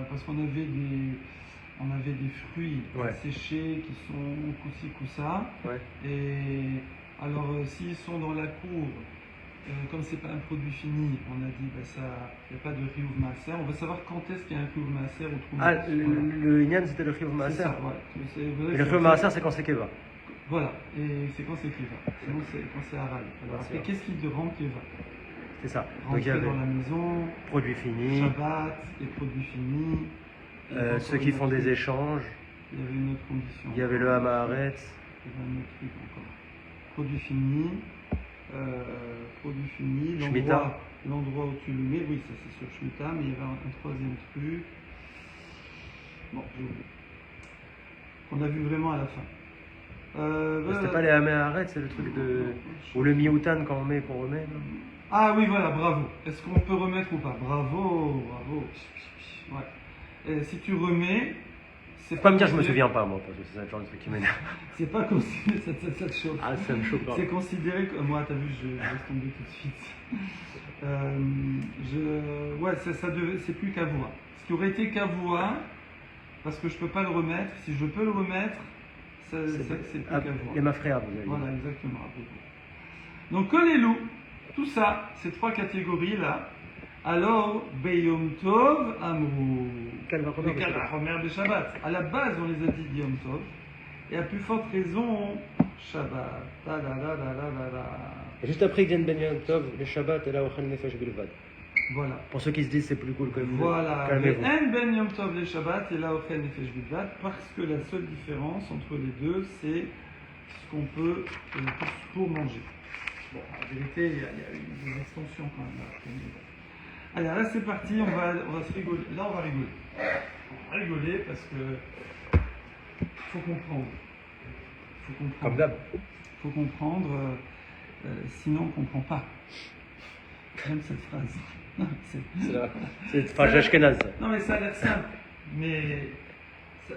Speaker 1: Parce qu'on avait des fruits
Speaker 2: Ouais.
Speaker 1: séchés qui sont coussi coussa.
Speaker 2: Ouais.
Speaker 1: Et alors, s'ils sont dans la cour, comme c'est pas un produit fini, on a dit il n'y a pas de riouv maaser. On va savoir quand est-ce qu'il y a un riouv maaser ou trou.
Speaker 2: Ah, le Inyan, c'était le Chiv
Speaker 1: C'est
Speaker 2: Maaser.
Speaker 1: ça, ouais.
Speaker 2: Et le Chiv Maaser, c'est quand c'est Keva.
Speaker 1: Voilà, et c'est quand c'est Keva. Sinon, c'est quand c'est Haral. Alors,
Speaker 2: Bien
Speaker 1: après,
Speaker 2: sûr.
Speaker 1: qu'est-ce qui te rend Keva?
Speaker 2: C'est ça. Donc il y
Speaker 1: Rentrer
Speaker 2: avait
Speaker 1: dans la maison,
Speaker 2: produits finis,
Speaker 1: Shabbat, les produits finis. Et encore
Speaker 2: ceux qui
Speaker 1: une
Speaker 2: font
Speaker 1: autre
Speaker 2: des
Speaker 1: truc.
Speaker 2: échanges.
Speaker 1: Il y avait une autre condition.
Speaker 2: Il y avait le Hamaharet.
Speaker 1: Il y avait un autre truc encore. Produit fini. Produit fini.
Speaker 2: Shemitah.
Speaker 1: L'endroit où tu le mets, oui, ça c'est sur Shemitah, mais il y avait un troisième truc. Bon, j'ai oublié. On a vu vraiment à la fin.
Speaker 2: C'était pas les Hamaharet, c'est le truc de. Ou le Mioutan quand on met et qu'on remet. là.
Speaker 1: Ah oui, voilà, bravo. Est-ce qu'on peut remettre ou pas? Bravo, bravo. Ouais. Et si tu remets, c'est
Speaker 2: Faut pas me dire je me
Speaker 1: considéré-
Speaker 2: souviens pas moi, parce que c'est le genre de truc qui m'énerve.
Speaker 1: C'est pas considéré, ça te chauffe.
Speaker 2: Ah, ça me choque pas.
Speaker 1: C'est considéré que. Moi, t'as vu, je laisse tomber tout de suite. Ouais, c'est plus Kavua. Ce qui aurait été Kavua, parce que je peux pas le remettre, si je peux le remettre, c'est plus
Speaker 2: Ah,
Speaker 1: Kavua.
Speaker 2: les Mafréa, vous avez dit.
Speaker 1: Voilà, exactement. Donc, Kolelu, tout ça, ces trois catégories-là, alors, Beyom Tov, Amrou.
Speaker 2: Quel va
Speaker 1: Le Kal de Shabbat. À la base, on les a dit Yom Tov, et à plus forte raison, Shabbat. Ta da da da da da da.
Speaker 2: Et juste après, ils viennent Ben Yom Tov, le Shabbat et là, Ochel Nefesh Bilvad.
Speaker 1: Voilà.
Speaker 2: Pour ceux qui se disent c'est plus cool que vous.
Speaker 1: Voilà.
Speaker 2: Calmez-vous.
Speaker 1: En Ben Yom Tov le Shabbat et là Ochel Nefesh Bilvad, parce que la seule différence entre les deux, c'est ce qu'on peut pour manger. Bon, en vérité, il y a eu des extensions quand même. Allez, là c'est parti, on va se rigoler. Là, on va rigoler. On va rigoler parce que faut comprendre. Faut comprendre.
Speaker 2: Comme d'hab.
Speaker 1: Faut comprendre, sinon on comprend pas. J'aime cette phrase. Non,
Speaker 2: C'est une phrase ashkénaze.
Speaker 1: non, mais ça a l'air simple, mais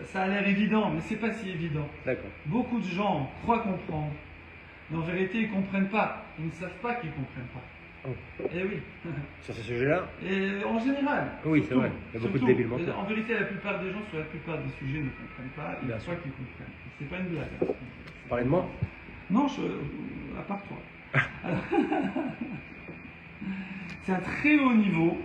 Speaker 1: ça a l'air évident, mais c'est pas si évident.
Speaker 2: D'accord.
Speaker 1: Beaucoup de gens croient comprendre, mais en vérité ils comprennent pas. Ils ne savent pas qu'ils comprennent pas.
Speaker 2: Oh.
Speaker 1: Eh oui.
Speaker 2: Sur ce sujet-là?
Speaker 1: Et en général.
Speaker 2: Oui, c'est
Speaker 1: surtout,
Speaker 2: vrai. Il y a beaucoup de
Speaker 1: surtout,
Speaker 2: débiles menteurs.
Speaker 1: En vérité, la plupart des gens sur la plupart des sujets ne comprennent pas. Il y a
Speaker 2: Bien sûr.
Speaker 1: pas qu'ils comprennent. C'est pas une blague. Hein.
Speaker 2: Parlez de moi?
Speaker 1: Non, à part toi. Alors, c'est un très haut niveau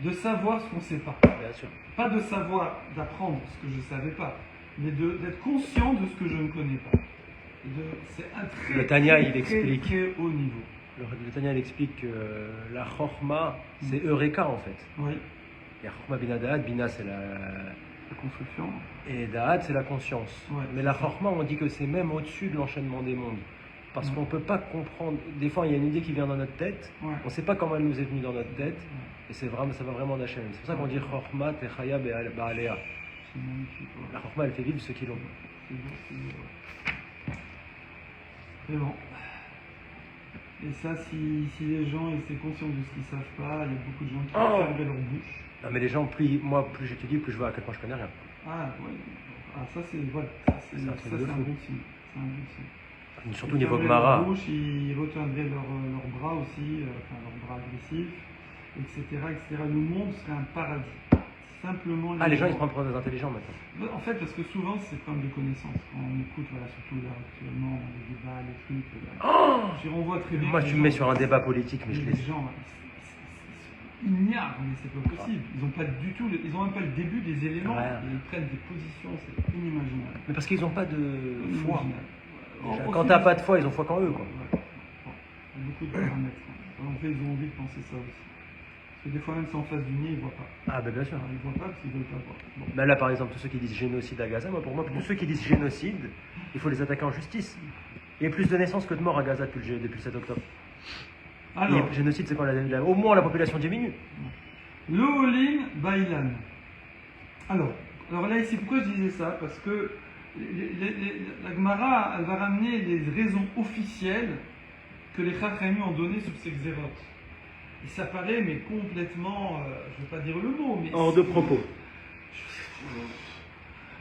Speaker 1: de savoir ce qu'on ne sait pas.
Speaker 2: Bien sûr.
Speaker 1: Pas de savoir, d'apprendre ce que je ne savais pas, mais d'être conscient de ce que je ne connais pas. C'est un très,
Speaker 2: Le Tanya,
Speaker 1: très,
Speaker 2: il
Speaker 1: très,
Speaker 2: explique.
Speaker 1: très haut niveau.
Speaker 2: Le Tanya, il explique que la Chorma, c'est Eureka en fait.
Speaker 1: Oui,
Speaker 2: Il y a Chorma Bina Da'at, Bina c'est la.
Speaker 1: la construction.
Speaker 2: Et Da'at, c'est la conscience.
Speaker 1: Ouais,
Speaker 2: Mais la Chorma, on dit que c'est même au-dessus de l'enchaînement des mondes. Parce qu'on ne peut pas comprendre. Des fois, il y a une idée qui vient dans notre tête.
Speaker 1: Ouais.
Speaker 2: On ne sait pas comment elle nous est venue dans notre tête. Et c'est vraiment, ça va vraiment d'Hachem. C'est pour ça qu'on dit Chorma, Techaya, Ba'alea.
Speaker 1: C'est magnifique. Ouais.
Speaker 2: La Chorma, elle fait vivre ceux qui l'ont.
Speaker 1: C'est beau, c'est beau. Ouais. Mais bon. Et ça, si les gens étaient conscients de ce qu'ils ne savent pas, il y a beaucoup de gens qui fermeraient leur bouche.
Speaker 2: Non, mais les gens, plus j'étudie, plus je vois à quel point je connais rien.
Speaker 1: Ah, ouais. Ah, ça, c'est voilà. Ça, c'est
Speaker 2: C'est un
Speaker 1: un
Speaker 2: truc de fou.
Speaker 1: bon signe. C'est un bon signe.
Speaker 2: Surtout
Speaker 1: Ils
Speaker 2: niveau
Speaker 1: fermeraient
Speaker 2: Gemara.
Speaker 1: leur bouche, ils reteindraient leurs bras aussi, enfin leurs bras agressifs, etc., etc. Le monde serait un paradis. Simplement.
Speaker 2: Ah, les gens ils se prennent pour des intelligents maintenant.
Speaker 1: En fait, parce que souvent, c'est comme des connaissances. Quand on écoute, voilà, surtout là, actuellement, les débats, les trucs. Je renvoie très bien.
Speaker 2: Moi, tu me mets sur un débat politique, mais je
Speaker 1: Les
Speaker 2: laisse.
Speaker 1: gens, ils ignorent, mais c'est pas possible. Ils n'ont pas du tout, ils ont même pas le début des éléments.
Speaker 2: Ouais.
Speaker 1: Et ils prennent des positions, c'est inimaginable.
Speaker 2: Mais parce qu'ils n'ont pas de foi.
Speaker 1: Inimaginable.
Speaker 2: Déjà,
Speaker 1: Aussi,
Speaker 2: quand t'as pas de foi, ils ont foi qu'en eux, quoi.
Speaker 1: Ouais. Bon, il y a beaucoup de paramètres. En fait, ils ont envie de penser ça aussi. Parce que des fois, même si en face du nez, ils ne voient pas.
Speaker 2: Ah, ben bien sûr.
Speaker 1: Alors, ils ne voient pas parce qu'ils ne veulent pas voir. Bon.
Speaker 2: Mais là, par exemple, tous ceux qui disent génocide à Gaza, moi, pour moi, tous ceux qui disent génocide, il faut les attaquer en justice. Il y a plus de naissances que de morts à Gaza depuis le 7 octobre.
Speaker 1: Alors,
Speaker 2: Et génocide, c'est quand au moins la population diminue.
Speaker 1: le Olin Bailan. Alors là, ici, pourquoi je disais ça? Parce que la Gemara, elle va ramener les raisons officielles que les Chachamim ont données sur ces xérotes. Et ça paraît, mais complètement, je ne vais pas dire le mot, mais...
Speaker 2: Hors de propos.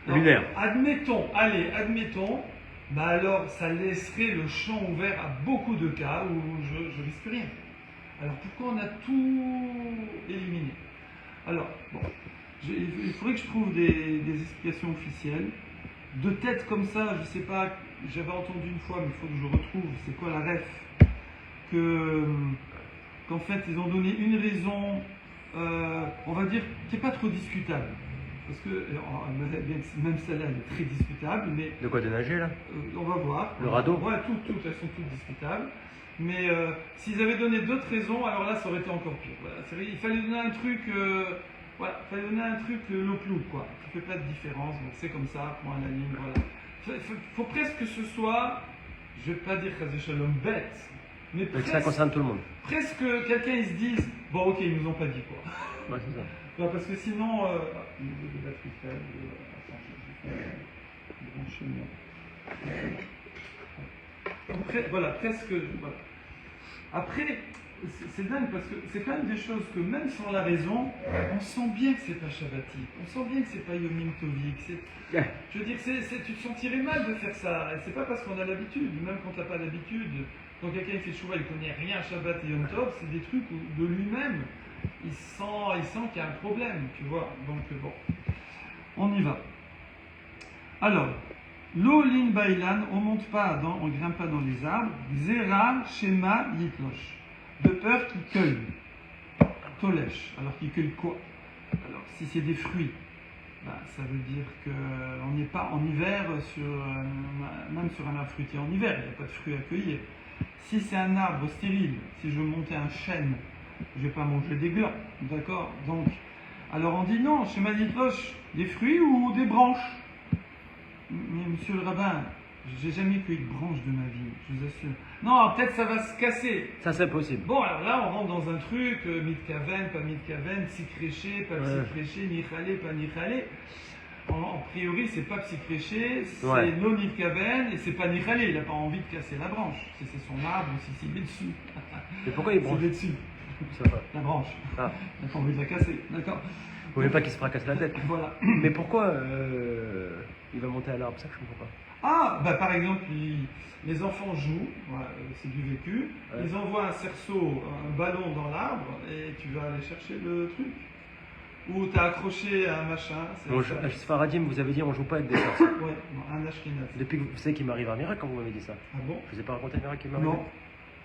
Speaker 1: Non,
Speaker 2: Lunaire.
Speaker 1: admettons, bah alors ça laisserait le champ ouvert à beaucoup de cas où je risque rien. Alors pourquoi on a tout éliminé? Alors, bon, il faudrait que je trouve des explications officielles. De tête comme ça, je ne sais pas, j'avais entendu une fois, mais il faut que je retrouve, c'est quoi la ref? Qu'en fait, ils ont donné une raison, on va dire, qui n'est pas trop discutable. Parce que, même celle-là, elle est très discutable, mais...
Speaker 2: De quoi, de nager, là?
Speaker 1: On va voir.
Speaker 2: Le radeau?
Speaker 1: Ouais, toutes, elles sont toutes discutables. Mais s'ils avaient donné d'autres raisons, alors là, ça aurait été encore pire. Voilà. Il fallait donner un truc, le clou, quoi. Qui ne fait pas de différence, donc c'est comme ça, point à la ligne, voilà. Il faut presque que ce soit, je ne vais pas dire Shalom bête, mais
Speaker 2: Donc
Speaker 1: presque,
Speaker 2: ça concerne tout le monde.
Speaker 1: presque quelqu'un, il se dise, bon, ok, ils nous ont pas dit quoi.
Speaker 2: Ouais, c'est ça.
Speaker 1: Non, parce que sinon, niveau de batterie faible, attends, je vais brancher voilà, presque. Voilà. Après, c'est dingue parce que c'est quand même des choses que même sans la raison, on sent bien que c'est pas shabbatique, on sent bien que c'est pas Yomim Tovik. Je veux dire, tu te sentirais mal de faire ça. Et c'est pas parce qu'on a l'habitude, même quand t'as pas l'habitude. Quand quelqu'un fait chouva, il connaît rien à Shabbat et Yom Tov, c'est des trucs où de lui-même, il sent qu'il y a un problème, tu vois. Donc bon, on y va. Alors, l'olin bailan, on monte pas, on grimpe pas dans les arbres. Zera, Shema, Yitlosh. De peur qu'il cueille. Tolesh. Alors qu'il cueille quoi? Alors, si c'est des fruits, bah, ça veut dire qu'on n'est pas en hiver, même sur un arbre fruitier en hiver, il n'y a pas de fruits à cueillir. Si c'est un arbre stérile, si je montais un chêne, je ne vais pas manger des glands, d'accord? Donc, alors on dit non, chez Yitlosh, des fruits ou des branches? Mais monsieur le rabbin, j'ai jamais cueilli de branche de ma vie, je vous assure. Non, peut-être ça va se casser.
Speaker 2: Ça, c'est possible.
Speaker 1: Bon, alors là, on rentre dans un truc, mitkaven, pas mitkaven, psychréché, pas psychréché, nichalé, pas nichalé. En priori, c'est pas psychréché, c'est non mitkaven, et c'est pas nichalé, il n'a pas envie de casser la branche. Si c'est son arbre, ou si c'est dessus.
Speaker 2: Mais pourquoi il branche?
Speaker 1: C'est dessus.
Speaker 2: Ça va.
Speaker 1: La branche.
Speaker 2: Ah.
Speaker 1: Il n'a pas envie de la casser, d'accord?
Speaker 2: Vous voulez pas qu'il se fracasse la tête?
Speaker 1: Voilà.
Speaker 2: Mais pourquoi il va monter à l'arbre? Ça, je comprends pas.
Speaker 1: Ah, bah par exemple, les enfants jouent, voilà, c'est du vécu,
Speaker 2: Ouais.
Speaker 1: ils envoient un cerceau, un ballon dans l'arbre, et tu vas aller chercher le truc. Ou tu as accroché à un machin, c'est
Speaker 2: Bon,
Speaker 1: ça.
Speaker 2: Sfaradim, vous avez dit on joue pas avec des sorciers.
Speaker 1: Ouais, non, un ashkénaze.
Speaker 2: Depuis que vous savez qu'il m'arrive un miracle quand vous m'avez dit ça.
Speaker 1: Ah bon?
Speaker 2: Je vous ai pas raconté le miracle qui m'arrive.
Speaker 1: Non.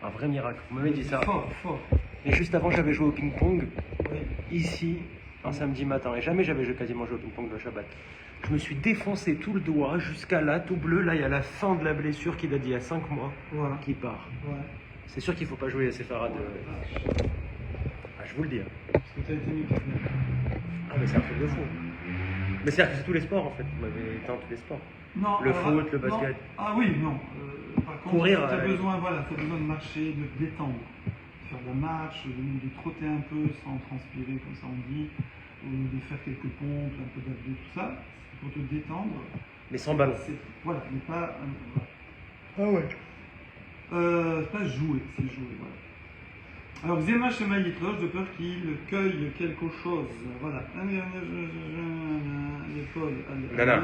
Speaker 2: Un vrai miracle. Vous m'avez dit ça.
Speaker 1: Fort, fort.
Speaker 2: Et juste avant, j'avais joué au ping-pong,
Speaker 1: Oui.
Speaker 2: ici, un samedi matin. Et jamais j'avais quasiment joué au ping-pong le Shabbat. Je me suis défoncé tout le doigt jusqu'à là, tout bleu. Là, il y a la fin de la blessure qu'il a dit il y a 5 mois
Speaker 1: Voilà.
Speaker 2: qui part.
Speaker 1: Ouais.
Speaker 2: C'est sûr qu'il faut pas jouer à séfarade. Ah, je vous le dis.
Speaker 1: Parce que tu as été mis quand même.
Speaker 2: Ah, mais c'est un truc de fou. Mais c'est tous les sports en fait. Vous m'avez éteint tous les sports.
Speaker 1: Non,
Speaker 2: Le
Speaker 1: alors,
Speaker 2: foot, le
Speaker 1: non.
Speaker 2: basket.
Speaker 1: Ah oui, non. Par contre,
Speaker 2: Courir,
Speaker 1: tu as besoin, voilà, t'as besoin de marcher, de te détendre. De faire de la marche, de trotter un peu sans transpirer, comme ça on dit, ou de faire quelques pompes, un peu d'abdos, tout ça. C'est pour te détendre.
Speaker 2: Mais sans ballon.
Speaker 1: Voilà, mais pas.
Speaker 2: Ah ouais.
Speaker 1: C'est pas jouer, c'est jouer, voilà. Alors, Zema Shema Yitlosh, de peur qu'il cueille quelque chose. Voilà. L'épaule
Speaker 2: Nana.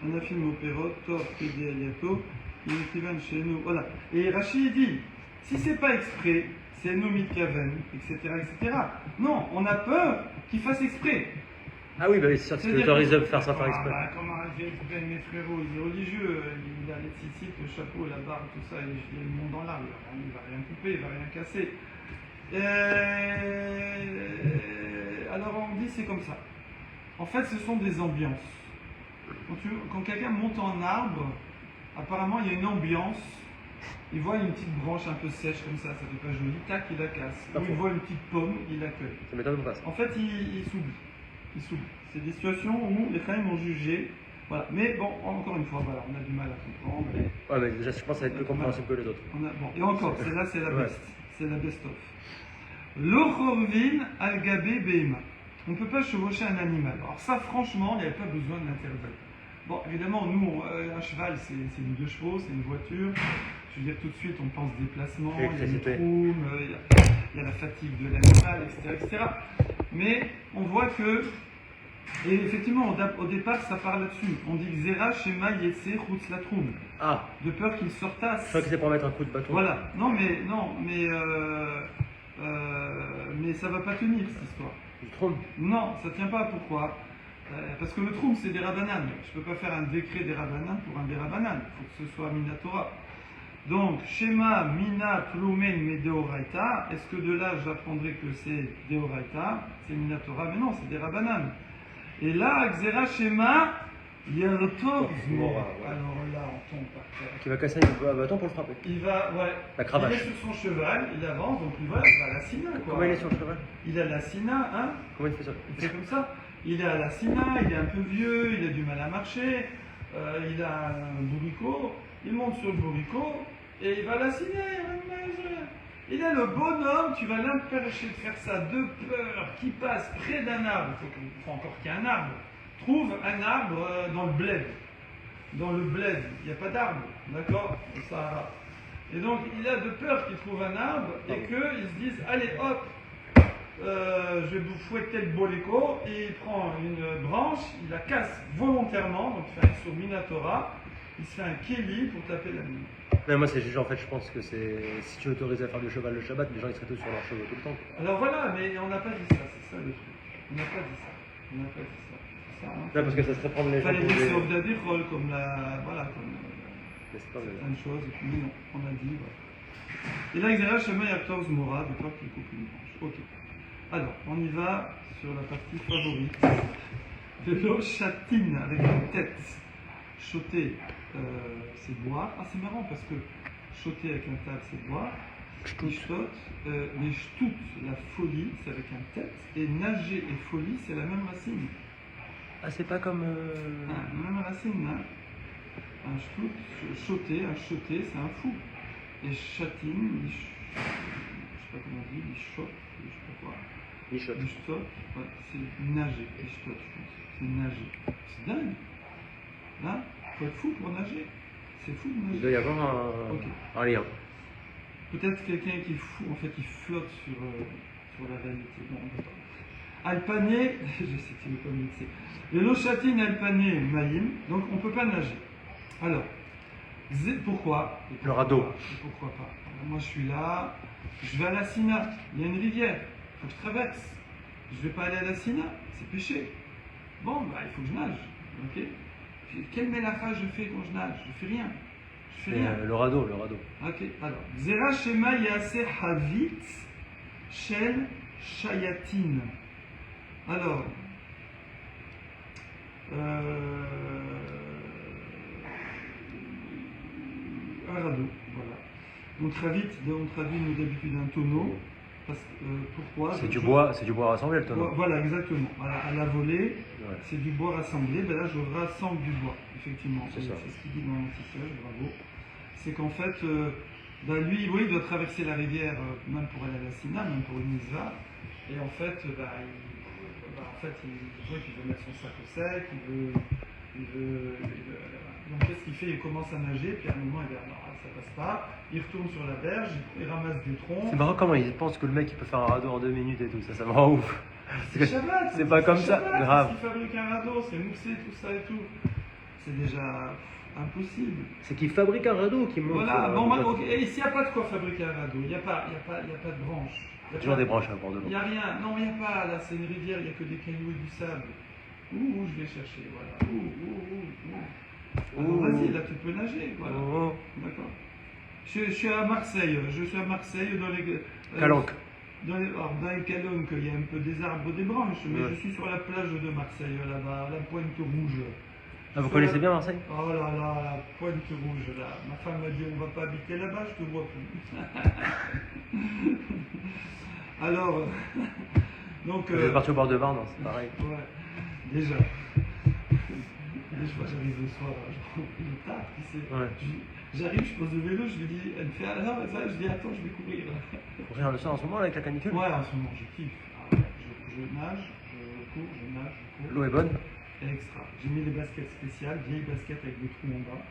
Speaker 1: Anafim Operot, Tor, Kédé Aliato, Inutivan chez nous. Voilà. Et Rachid dit, si c'est pas exprès, c'est nous mitkaven, etc., etc. Non, on a peur qu'il fasse exprès.
Speaker 2: Ah oui, bah, c'est sûr que tu
Speaker 1: C'est-à-dire
Speaker 2: autorises
Speaker 1: que-
Speaker 2: de faire sans faire exprès.
Speaker 1: Ah, bah, comment elle fait exprès, mes frérots, il est religieux, il a les tzitzit, le chapeau, la barbe, tout ça, il a le monde dans l'arbre, il va rien couper, il va rien casser. Alors on dit c'est comme ça. En fait, ce sont des ambiances. Quand quelqu'un monte en arbre, apparemment il y a une ambiance. Il voit une petite branche un peu sèche comme ça fait pas joli, tac, il la casse. Ou il voit une petite pomme, il la cueille.
Speaker 2: Ça m'étonne pas ça.
Speaker 1: En fait, il s'oublie. Il s'oublie. C'est des situations où les femmes ont jugé. Voilà. Mais bon, encore une fois, voilà, on a du mal à comprendre.
Speaker 2: Ouais, mais déjà, je pense que ça va être plus compréhensible que les autres.
Speaker 1: Bon, et encore, celle-là, c'est la
Speaker 2: Ouais.
Speaker 1: best. C'est la best-of. L'Ochorvin al-Gabé Behema. On ne peut pas chevaucher un animal. Alors ça, franchement, il n'y avait pas besoin de l'interdire. Bon, évidemment, nous, un cheval, c'est une 2 chevaux, c'est une voiture. Je veux dire, tout de suite, on pense déplacement, il y a une
Speaker 2: Électricité.
Speaker 1: troume, il y a la fatigue de l'animal, etc., etc. Mais on voit que, et effectivement, au départ, ça part là-dessus. On dit Zera, Shema, Yetse, Chutz, la troume.
Speaker 2: Ah,
Speaker 1: De peur qu'il sortasse.
Speaker 2: je crois que c'est pour mettre un coup de bâton.
Speaker 1: Voilà. Non, mais ça va pas tenir cette histoire.
Speaker 2: Du trône.
Speaker 1: Non, ça tient pas. Pourquoi? Parce que le troum, c'est des rabbanan. Je peux pas faire un décret des rabbanan pour un des rabbanan. Il faut que ce soit Minatora. Donc, Shema, Mina, Tlumen, Medeoraita. Est-ce que de là, j'apprendrai que c'est Deoraita? C'est Minatora? Mais non, c'est des rabbanan. Et là, Xera, Shema, il y a le tort.
Speaker 2: Mora, ouais.
Speaker 1: Alors là, on tombe par terre.
Speaker 2: Qui va casser un bâton pour le frapper.
Speaker 1: Il va, ouais.
Speaker 2: La cravache.
Speaker 1: Il est sur son cheval, il avance, donc il va à la Sina, quoi.
Speaker 2: Comment il est sur le cheval?
Speaker 1: Il a la Sina, hein.
Speaker 2: Comment il fait ça?
Speaker 1: Il fait comme ça. Il est à la Sina, il est un peu vieux, il a du mal à marcher, il a un bourricot, il monte sur le bourricot et il va à la Sina. Il est le bonhomme, tu vas l'empêcher de faire ça de peur, qui passe près d'un arbre, il faut encore qu'il y ait un arbre. Trouve un arbre dans le bled. Dans le bled, il n'y a pas d'arbre, d'accord, au Sahara. Et donc il a de peur qu'il trouve un arbre et qu'ils se disent allez hop, je vais vous fouetter le boléco, et il prend une branche, il la casse volontairement, donc il fait un saut Minatora, il se fait un kéli pour taper la mine.
Speaker 2: Mais moi, c'est juste, en fait, je pense que c'est. Si tu autorisais à faire du cheval le Shabbat, les gens ils seraient tous sur leurs chevaux tout le temps.
Speaker 1: Alors voilà, mais on n'a pas dit ça, c'est ça le truc. On n'a pas dit ça. On n'a pas dit ça. C'est ça, hein.
Speaker 2: Non, parce que ça serait prendre les
Speaker 1: Il
Speaker 2: gens
Speaker 1: fallait
Speaker 2: pour
Speaker 1: dire
Speaker 2: des.
Speaker 1: c'est Ovdadichol comme la. Voilà, comme.
Speaker 2: Mais c'est pas vrai.
Speaker 1: Certaines choses, et puis non, on a dit. Voilà. Et là, Xera Shema Yaktor Zmora, de peur qu'il coupe une branche. Ok. Alors, on y va sur la partie favorite. De l'eau chatine avec une tête. Choter, c'est boire. Ah, c'est marrant parce que choter avec un table, c'est boire. Shtot, les shtout, la folie, c'est avec un tête. Et nager et folie, c'est la même racine.
Speaker 2: Ah, c'est pas comme.
Speaker 1: Ah, la même racine, hein. Un shtout, choter, c'est un fou. Et chatine, je sais pas comment on dit, shot, je sais pas quoi.
Speaker 2: Les shots.
Speaker 1: Shtot, ouais, c'est nager. Et shtot, je pense. C'est nager. C'est dingue. Là, faut être fou pour nager. C'est fou de
Speaker 2: Il
Speaker 1: nager.
Speaker 2: doit y avoir un,
Speaker 1: Ok.
Speaker 2: un lien.
Speaker 1: Peut-être quelqu'un qui est fou, en fait, qui flotte sur la réalité. Non, on peut pas. Alpané, je sais que tu ne veux pas me mixer. Le lochatine alpané maïm, donc on ne peut pas nager. Alors, Pourquoi?
Speaker 2: Le radeau.
Speaker 1: Et pourquoi pas? Alors, moi je suis là, je vais à la Sina, il y a une rivière, il faut que je traverse. Je vais pas aller à la Sina, c'est péché. Bon, bah il faut que je nage. Ok? Quel mélacha je fais quand je nage? Je fais rien. Je fais rien.
Speaker 2: Le radeau.
Speaker 1: Ok, alors. Zera Shema Yase Havit Shel Shayatin. Alors. Un radeau, voilà. Donc Ravit, on traduit nous d'habitude un tonneau. Parce que, pourquoi?
Speaker 2: C'est du bois rassemblé le tonneau.
Speaker 1: Voilà, exactement. À la volée,
Speaker 2: Ouais.
Speaker 1: c'est du bois rassemblé. Ben là, je rassemble du bois, effectivement.
Speaker 2: C'est ça.
Speaker 1: C'est ce qu'il dit dans l'anticège, bravo. C'est qu'en fait, ben lui, oui, il doit traverser la rivière, même pour aller à la Sina, même pour une mitzvah. Et en fait, il voit qu'il veut mettre son sac au sec, donc qu'est-ce qu'il fait? Il commence à nager, puis à un moment il dit non, ça passe pas. Il retourne sur la berge, il ramasse des troncs.
Speaker 2: C'est marrant comment ils pensent que le mec il peut faire un radeau en 2 minutes et tout, ça me rend ouf.
Speaker 1: C'est Shabbat,
Speaker 2: c'est pas comme ça,
Speaker 1: Shabbat,
Speaker 2: grave.
Speaker 1: C'est ce qui fabrique un radeau, c'est moussé, tout ça et tout. C'est déjà impossible.
Speaker 2: C'est qu'il fabrique un radeau qui monte.
Speaker 1: Voilà, bon, ok. Et ici il n'y a pas de quoi fabriquer un radeau, il n'y a pas de branche.
Speaker 2: Il y a toujours des branches à bord de l'eau.
Speaker 1: Il n'y a rien, non, il n'y a pas, là c'est une rivière, il n'y a que des cailloux et du sable. Où je vais chercher, voilà. Alors vas-y, là tu peux nager, voilà. D'accord. Je suis à Marseille, dans les.
Speaker 2: Calanque.
Speaker 1: Dans les Calanques, il y a un peu des arbres, des branches, mais je suis sur la plage de Marseille, là-bas, la Pointe Rouge.
Speaker 2: Ah, vous connaissez bien Marseille?
Speaker 1: Oh là là, la Pointe Rouge, là. Ma femme m'a dit on va pas habiter là-bas, je te vois plus. Alors, donc.
Speaker 2: Vous êtes parti au bord de Marne, c'est pareil.
Speaker 1: Ouais, déjà. Des fois, j'arrive le soir, je rentre tard, tu sais.
Speaker 2: Ouais.
Speaker 1: J'arrive, je pose le vélo, je lui dis, elle me fait alors, ça, je dis attends, je vais courir.
Speaker 2: Pour faire le soir en ce moment là, avec la canicule?
Speaker 1: Ouais, en ce moment, je kiffe. Ah ouais, je nage, je cours, je nage, je cours.
Speaker 2: L'eau est bonne?
Speaker 1: Extra. J'ai mis les baskets spéciales, vieilles baskets avec des trous en bas.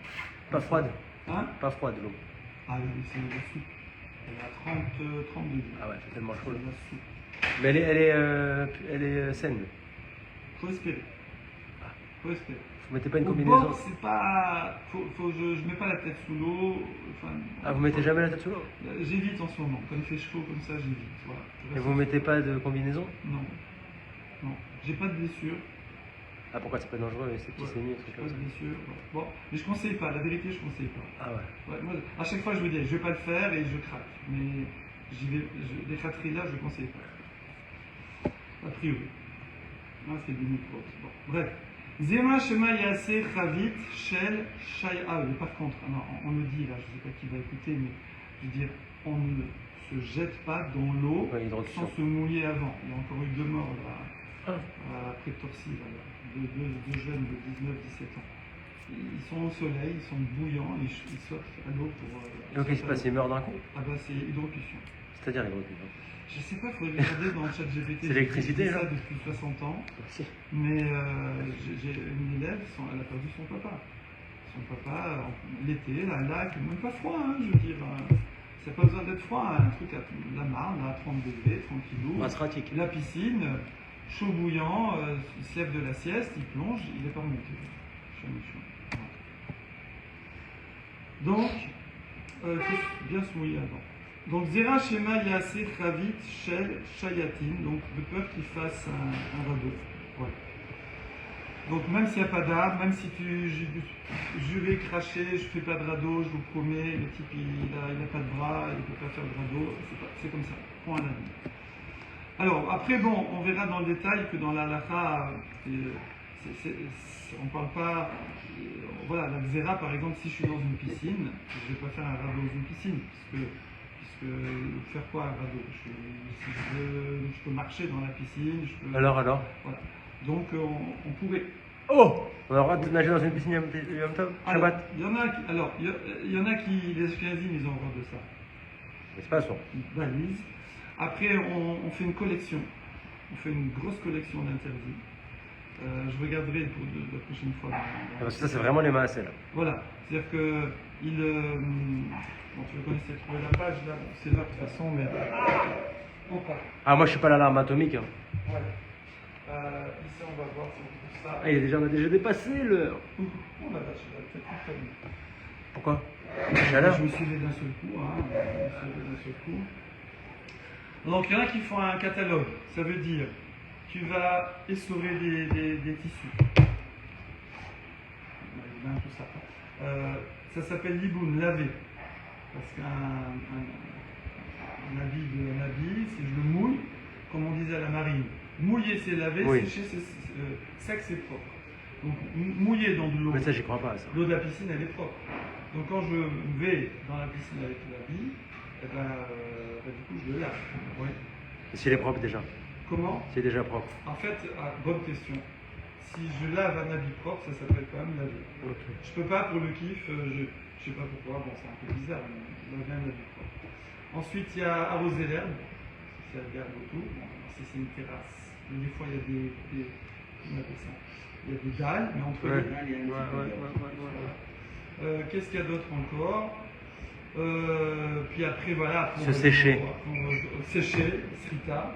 Speaker 2: Pas froide?
Speaker 1: Hein?
Speaker 2: Pas froide l'eau.
Speaker 1: Ah oui, c'est la soupe. Elle a 30 degrés.
Speaker 2: Ah ouais, c'est tellement chaud là.
Speaker 1: C'est la soupe.
Speaker 2: Mais elle est saine.
Speaker 1: Faut espérer. Faut espérer.
Speaker 2: Vous mettez pas une
Speaker 1: Au
Speaker 2: combinaison?
Speaker 1: bord, c'est pas. Je mets pas la tête sous l'eau. Enfin,
Speaker 2: Ah, vous mettez jamais la tête sous l'eau?
Speaker 1: J'évite en ce moment. Quand il fait chaud comme ça, j'évite. Voilà.
Speaker 2: Et vous mettez pas de combinaison?
Speaker 1: Non. Non. J'ai pas de blessure.
Speaker 2: Ah, pourquoi c'est pas dangereux les petits saignées,
Speaker 1: J'ai
Speaker 2: trucs
Speaker 1: pas
Speaker 2: comme
Speaker 1: de
Speaker 2: ça?
Speaker 1: blessure. Bon, mais je conseille pas. La vérité, je conseille pas.
Speaker 2: Ah ouais.
Speaker 1: Ouais, moi, à chaque fois, je me dis, je vais pas le faire et je craque. Mais les craqueries là, je conseille pas. A priori. Ah, c'est des microbes. Bon, bref. Zema Shema Yase Chavit Shel Shai. Ah oui, par contre, on le dit là, je ne sais pas qui va écouter, mais je veux dire, on ne se jette pas dans l'eau sans se mouiller avant. Il y a encore eu 2 morts là, à Pré-Torcy, deux jeunes de 19-17 ans. Ils sont au soleil, ils sont bouillants, ils sautent à l'eau pour.
Speaker 2: Donc il se passe, ils meurent d'un coup?
Speaker 1: Ah bah c'est hydrocution.
Speaker 2: C'est-à-dire hydrocution?
Speaker 1: Je sais pas, il faudrait regarder dans le chat GPT.
Speaker 2: C'est l'électricité là?
Speaker 1: Ça depuis 60 ans.
Speaker 2: Merci.
Speaker 1: Mais j'ai une élève, elle a perdu son papa. Son papa, l'été, là, lac, même pas froid, hein, je veux dire. Ça n'a pas besoin d'être froid, un truc à la Marne, à 30 degrés, tranquillou.
Speaker 2: Matratique.
Speaker 1: La piscine, chaud bouillant, il se lève de la sieste, il plonge, il n'est pas remonté. Donc, il faut bien se mouiller avant. Donc, Zera Shema Yase Chavit Shel Shayatin, donc de peur qu'il fasse un radeau. Voilà. Donc, même s'il n'y a pas d'arbre, même si je vais cracher, je ne fais pas de radeau, je vous promets, le type il n'a pas de bras, il ne peut pas faire de radeau, c'est comme ça, point à la ligne. Alors, après, bon, on verra dans le détail que dans la halakha, on ne parle pas. Voilà, la Xéra, par exemple, si je suis dans une piscine, je ne vais pas faire un radeau dans une piscine, puisque faire quoi un radeau? Si je peux marcher dans la piscine, je peux.
Speaker 2: Alors
Speaker 1: Voilà. Donc, on pourrait.
Speaker 2: Oh! On a le droit de nager dans une piscine Yom Tov? Shabbat?
Speaker 1: Il y en a qui, les Ashkenazim, ils ont le droit de ça.
Speaker 2: Mais c'est pas ça.
Speaker 1: Ils balisent. Après, on fait une collection. On fait une grosse collection d'interdits. Je regarderai pour la prochaine fois.
Speaker 2: Parce que ça, c'est vraiment les maasses là.
Speaker 1: Voilà. C'est-à-dire que bon, tu connais trouver la page là, bon, c'est là de toute façon, mais.
Speaker 2: Ah, moi je suis pas l'alarme atomique. Hein.
Speaker 1: Ouais. Ici, on va voir si on trouve ça.
Speaker 2: Ah, on a déjà dépassé l'heure.
Speaker 1: Oh la vache, peut-être plus
Speaker 2: Pourquoi? La chaleur?
Speaker 1: Je me suis levé d'un seul coup. Hein, je me suis levé d'un seul coup. Donc, il y en a qui font un catalogue. Ça veut dire, tu vas essorer des tissus. Tout ça. Ça s'appelle liboun, laver. Parce qu'un habit, si je le mouille, comme on disait à la marine, mouiller c'est laver,
Speaker 2: Oui.
Speaker 1: sécher c'est sec c'est propre. Donc mouiller dans de l'eau.
Speaker 2: Mais ça, j'y crois pas, ça.
Speaker 1: L'eau de la piscine elle est propre. Donc quand je vais dans la piscine avec l'habit, eh ben, du coup je le lave. Ouais.
Speaker 2: Et s'il est propre déjà?
Speaker 1: Comment?
Speaker 2: S'il est déjà propre.
Speaker 1: En fait, bonne question. Si je lave un habit propre, ça s'appelle quand même laver.
Speaker 2: Ok.
Speaker 1: Je peux pas pour le kiff, je sais pas pourquoi, bon c'est un peu bizarre, mais laver un habit propre. Ensuite il y a arroser l'herbe, c'est la l'herbe autour, bon, si c'est une terrasse. Mais des fois il y a comment on appelle ça? Il y a des dalles, mais entre les dalles il y a un petit peu d'herbe. Qu'est-ce qu'il y a d'autre encore? Puis après voilà.
Speaker 2: Se sécher.
Speaker 1: Pour sécher, srita.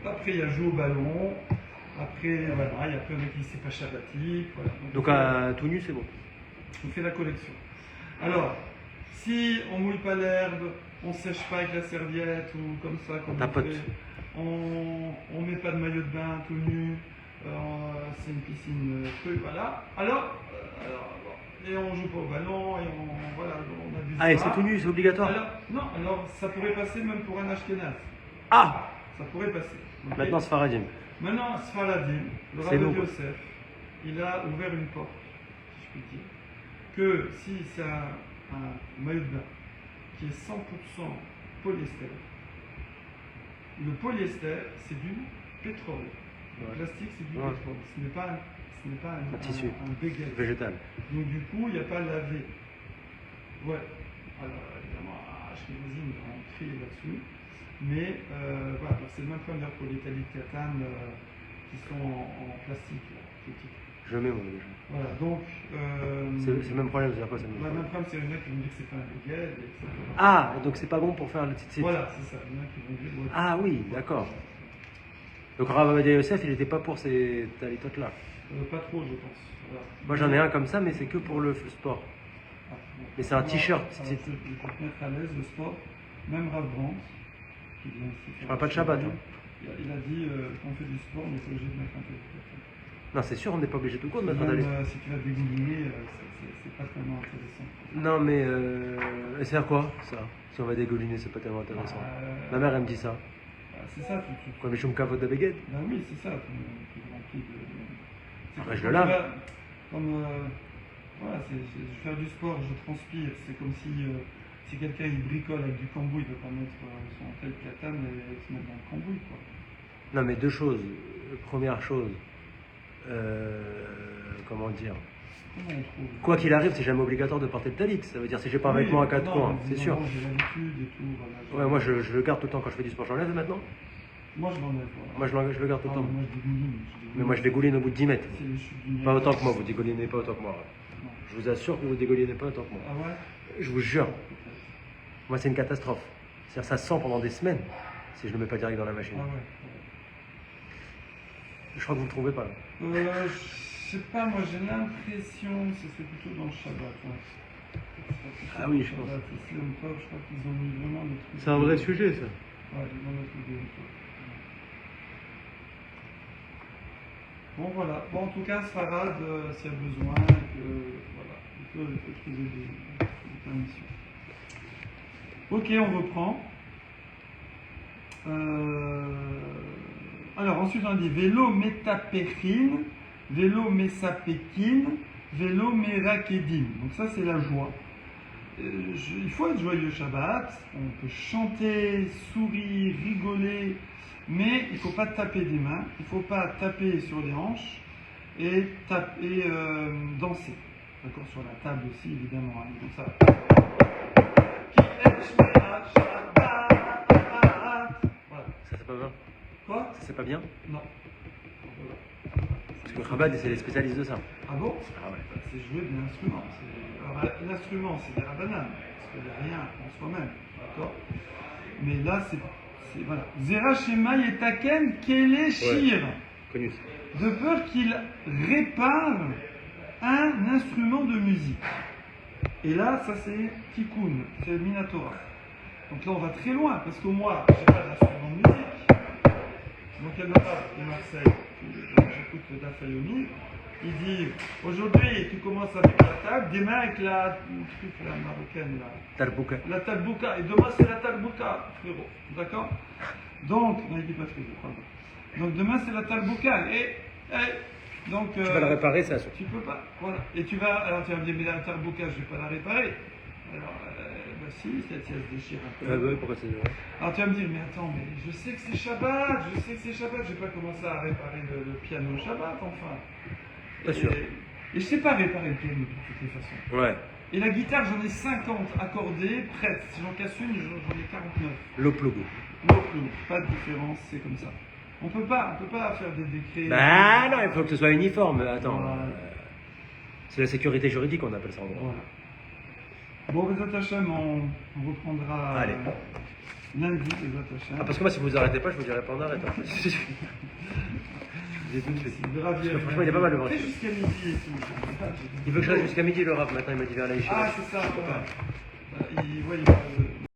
Speaker 1: Après il y a jouer au ballon. Après, voilà, il y a plein de qui c'est pas shabbatique. Voilà.
Speaker 2: Donc tout nu, c'est bon.
Speaker 1: On fait la collection. Alors, si on mouille pas l'herbe, on sèche pas avec la serviette ou comme ça, comme
Speaker 2: Tapote.
Speaker 1: on met pas de maillot de bain tout nu, c'est une piscine truc, voilà. Alors, bon, et on joue pas au ballon, et voilà, on abuse
Speaker 2: Ah, et
Speaker 1: pas.
Speaker 2: c'est tout nu, c'est obligatoire?
Speaker 1: Alors, ça pourrait passer même pour un ashkénaze.
Speaker 2: Ah!
Speaker 1: Ça pourrait passer. Ok.
Speaker 2: Maintenant, c'est Faradim.
Speaker 1: Maintenant, Sfaradim, le
Speaker 2: C'est
Speaker 1: Rav
Speaker 2: nous.
Speaker 1: Yosef, il a ouvert une porte, si je puis dire, que si c'est un maillot de bain qui est 100% polyester, le polyester, c'est du pétrole. Le
Speaker 2: Ouais.
Speaker 1: plastique, c'est du
Speaker 2: Ouais.
Speaker 1: pétrole. Ce n'est pas
Speaker 2: Un tissu.
Speaker 1: un béguet.
Speaker 2: Végétal.
Speaker 1: Donc, du coup, il n'y a pas lavé. Ouais. Alors, évidemment, chez les voisines, on crie là-dessus. Mais voilà, c'est le même problème d'ailleurs pour les talis de catane qui sont en plastique. Là,
Speaker 2: Je mets moi déjà.
Speaker 1: voilà, donc.
Speaker 2: C'est le même problème, c'est-à-dire quoi ça me
Speaker 1: Le même problème, c'est les gens qui vont dire que c'est pas un béguet, etc.
Speaker 2: Ah, donc c'est pas bon pour faire le tzitzit.
Speaker 1: Voilà, c'est ça. Il y en a qui vont dire. Ouais,
Speaker 2: Ah oui, d'accord. Donc Rav Avadia Yosef, il n'était pas pour ces talitotes-là.
Speaker 1: pas trop, je pense. Voilà.
Speaker 2: Moi j'en ai un comme ça, mais c'est que pour le sport.
Speaker 1: Ah, bon.
Speaker 2: Mais c'est un t-shirt,
Speaker 1: Alors,
Speaker 2: c'est-
Speaker 1: je peux te mettre à l'aise le sport. Même Rav Brandt, qui vient ici.
Speaker 2: Je parle pas de Shabbat, hein.
Speaker 1: Il a dit quand on fait du sport, on est obligé de mettre un peu de catane.
Speaker 2: Non, c'est sûr, on n'est pas obligé tout court de mettre un
Speaker 1: Même,
Speaker 2: talit.
Speaker 1: si tu vas dégouliner, c'est pas tellement intéressant.
Speaker 2: Non, mais c'est à quoi ça? Si on va dégouliner, c'est pas tellement intéressant. Ma mère, elle me dit ça.
Speaker 1: C'est ça,
Speaker 2: Quoi, mais je me cavote de baguette?
Speaker 1: Ben oui, c'est ça, tu remplis de. C'est
Speaker 2: Après, je
Speaker 1: comme
Speaker 2: le lave.
Speaker 1: Comme. Voilà, faire du sport, je transpire. C'est comme si quelqu'un il bricole avec du cambouis, il ne peut pas mettre son tel platane et se mettre dans le cambouis, quoi.
Speaker 2: Non, mais deux choses. Première chose, comment dire?
Speaker 1: Comment on trouve?
Speaker 2: Quoi qu'il arrive, c'est jamais obligatoire de porter le talit. Ça veut dire si j'ai pas un vêtement à quatre
Speaker 1: non,
Speaker 2: coins,
Speaker 1: mais
Speaker 2: c'est sûr.
Speaker 1: non, j'ai l'habitude et tout. Voilà,
Speaker 2: Ouais, moi je le garde tout le temps quand je fais du sport. J'enlève maintenant?
Speaker 1: Moi je l'enlève. Voilà.
Speaker 2: Moi je le garde tout le
Speaker 1: Ah,
Speaker 2: temps.
Speaker 1: moi je dégouline.
Speaker 2: Mais moi je dégouline au bout de 10 mètres.
Speaker 1: C'est les chutes du
Speaker 2: Pas
Speaker 1: Niagara.
Speaker 2: autant que moi, vous dégoulinez pas autant que moi.
Speaker 1: Non.
Speaker 2: Je vous assure que vous dégoulinez pas autant que moi.
Speaker 1: Ah ouais?
Speaker 2: Je vous jure.
Speaker 1: Peut-être.
Speaker 2: Moi c'est une catastrophe. C'est-à-dire ça sent pendant des semaines si je le mets pas direct dans la machine.
Speaker 1: Ah ouais.
Speaker 2: Je crois que vous ne trouvez pas. Là.
Speaker 1: Je sais pas, moi j'ai l'impression que c'est plutôt dans le Shabbat. Ouais.
Speaker 2: Ah oui, je pense.
Speaker 1: C'est Yom Tov, je crois qu'ils ont mis vraiment le truc.
Speaker 2: C'est un vrai sujet ça.
Speaker 1: Ouais, ils ont le truc de Yom Tov. Bon voilà, bon en tout cas Sfarad, s'il y a besoin, voilà, il peut trouver des permissions. Ok, on reprend. Alors ensuite on a dit vélo métapéchine, vélo messapékine, vélo mérakédine. Donc ça c'est la joie. Il faut être joyeux Shabbat, on peut chanter, sourire, rigoler, mais il ne faut pas taper des mains, il ne faut pas taper sur les hanches et danser. D'accord, sur la table aussi évidemment, hein, comme ça. Voilà.
Speaker 2: Ça c'est pas bien.
Speaker 1: Quoi?
Speaker 2: Ça c'est pas bien?
Speaker 1: Non.
Speaker 2: Parce que Chabad c'est les spécialistes de ça.
Speaker 1: Ah bon?
Speaker 2: Ah ouais.
Speaker 1: C'est jouer de l'instrument. Alors, l'instrument, c'est des rabbanan, parce qu'il n'y a rien en soi-même. D'accord? Mais là, c'est voilà. Zera Shema Yetaken Kele Shir.
Speaker 2: Connu ça.
Speaker 1: De peur qu'il répare un instrument de musique. Et là, ça c'est Tikkun, c'est le Minatora. Donc là, on va très loin, parce que moi, j'ai pas d'instrument de musique. Donc il y a le Rav de Marseille, j'écoute le Daf Yomi, il dit, aujourd'hui, tu commences avec la table, demain avec la truc, la marocaine,
Speaker 2: Talbouka.
Speaker 1: la talbouka, et demain c'est la talbouka, frérot, d'accord? Donc, on ne dit pas frérot, pardon. Donc demain c'est la talbouka, et donc...
Speaker 2: Tu vas la réparer, c'est la
Speaker 1: tu peux pas, voilà. Et tu vas, alors tu vas me dire, mais la talbouka, je ne vais pas la réparer. Alors, bah si, elle se déchire un peu.
Speaker 2: ouais, pourquoi c'est vrai?
Speaker 1: Alors tu vas me dire, mais attends, mais je sais que c'est Shabbat, je vais pas commencer à réparer le piano Shabbat, enfin.
Speaker 2: Pas sûr.
Speaker 1: Et je sais pas réparer le piano de toutes les façons.
Speaker 2: Ouais.
Speaker 1: Et la guitare, j'en ai 50 accordées, prêtes. Si j'en casse une, j'en ai 49.
Speaker 2: L'oplogo.
Speaker 1: Non, pas de différence, c'est comme ça. On peut pas faire des décrets.
Speaker 2: Bah non, il faut que ce soit uniforme. Attends.
Speaker 1: Voilà.
Speaker 2: C'est la sécurité juridique, on appelle ça en gros.
Speaker 1: Voilà. Bon, Bezat Hashem, on reprendra
Speaker 2: Allez.
Speaker 1: lundi, Bezat Hashem.
Speaker 2: Ah, parce que moi, si vous arrêtez pas, je vous dirai pas en arrête. Hein. J'ai tout de suite. Parce que franchement, il est pas mal le vent.
Speaker 1: Fais jusqu'à midi et tout.
Speaker 2: Il veut que je reste jusqu'à midi le rap matin, il m'a dit vers la Yeshiva.
Speaker 1: Ah, c'est ça, voilà. Il va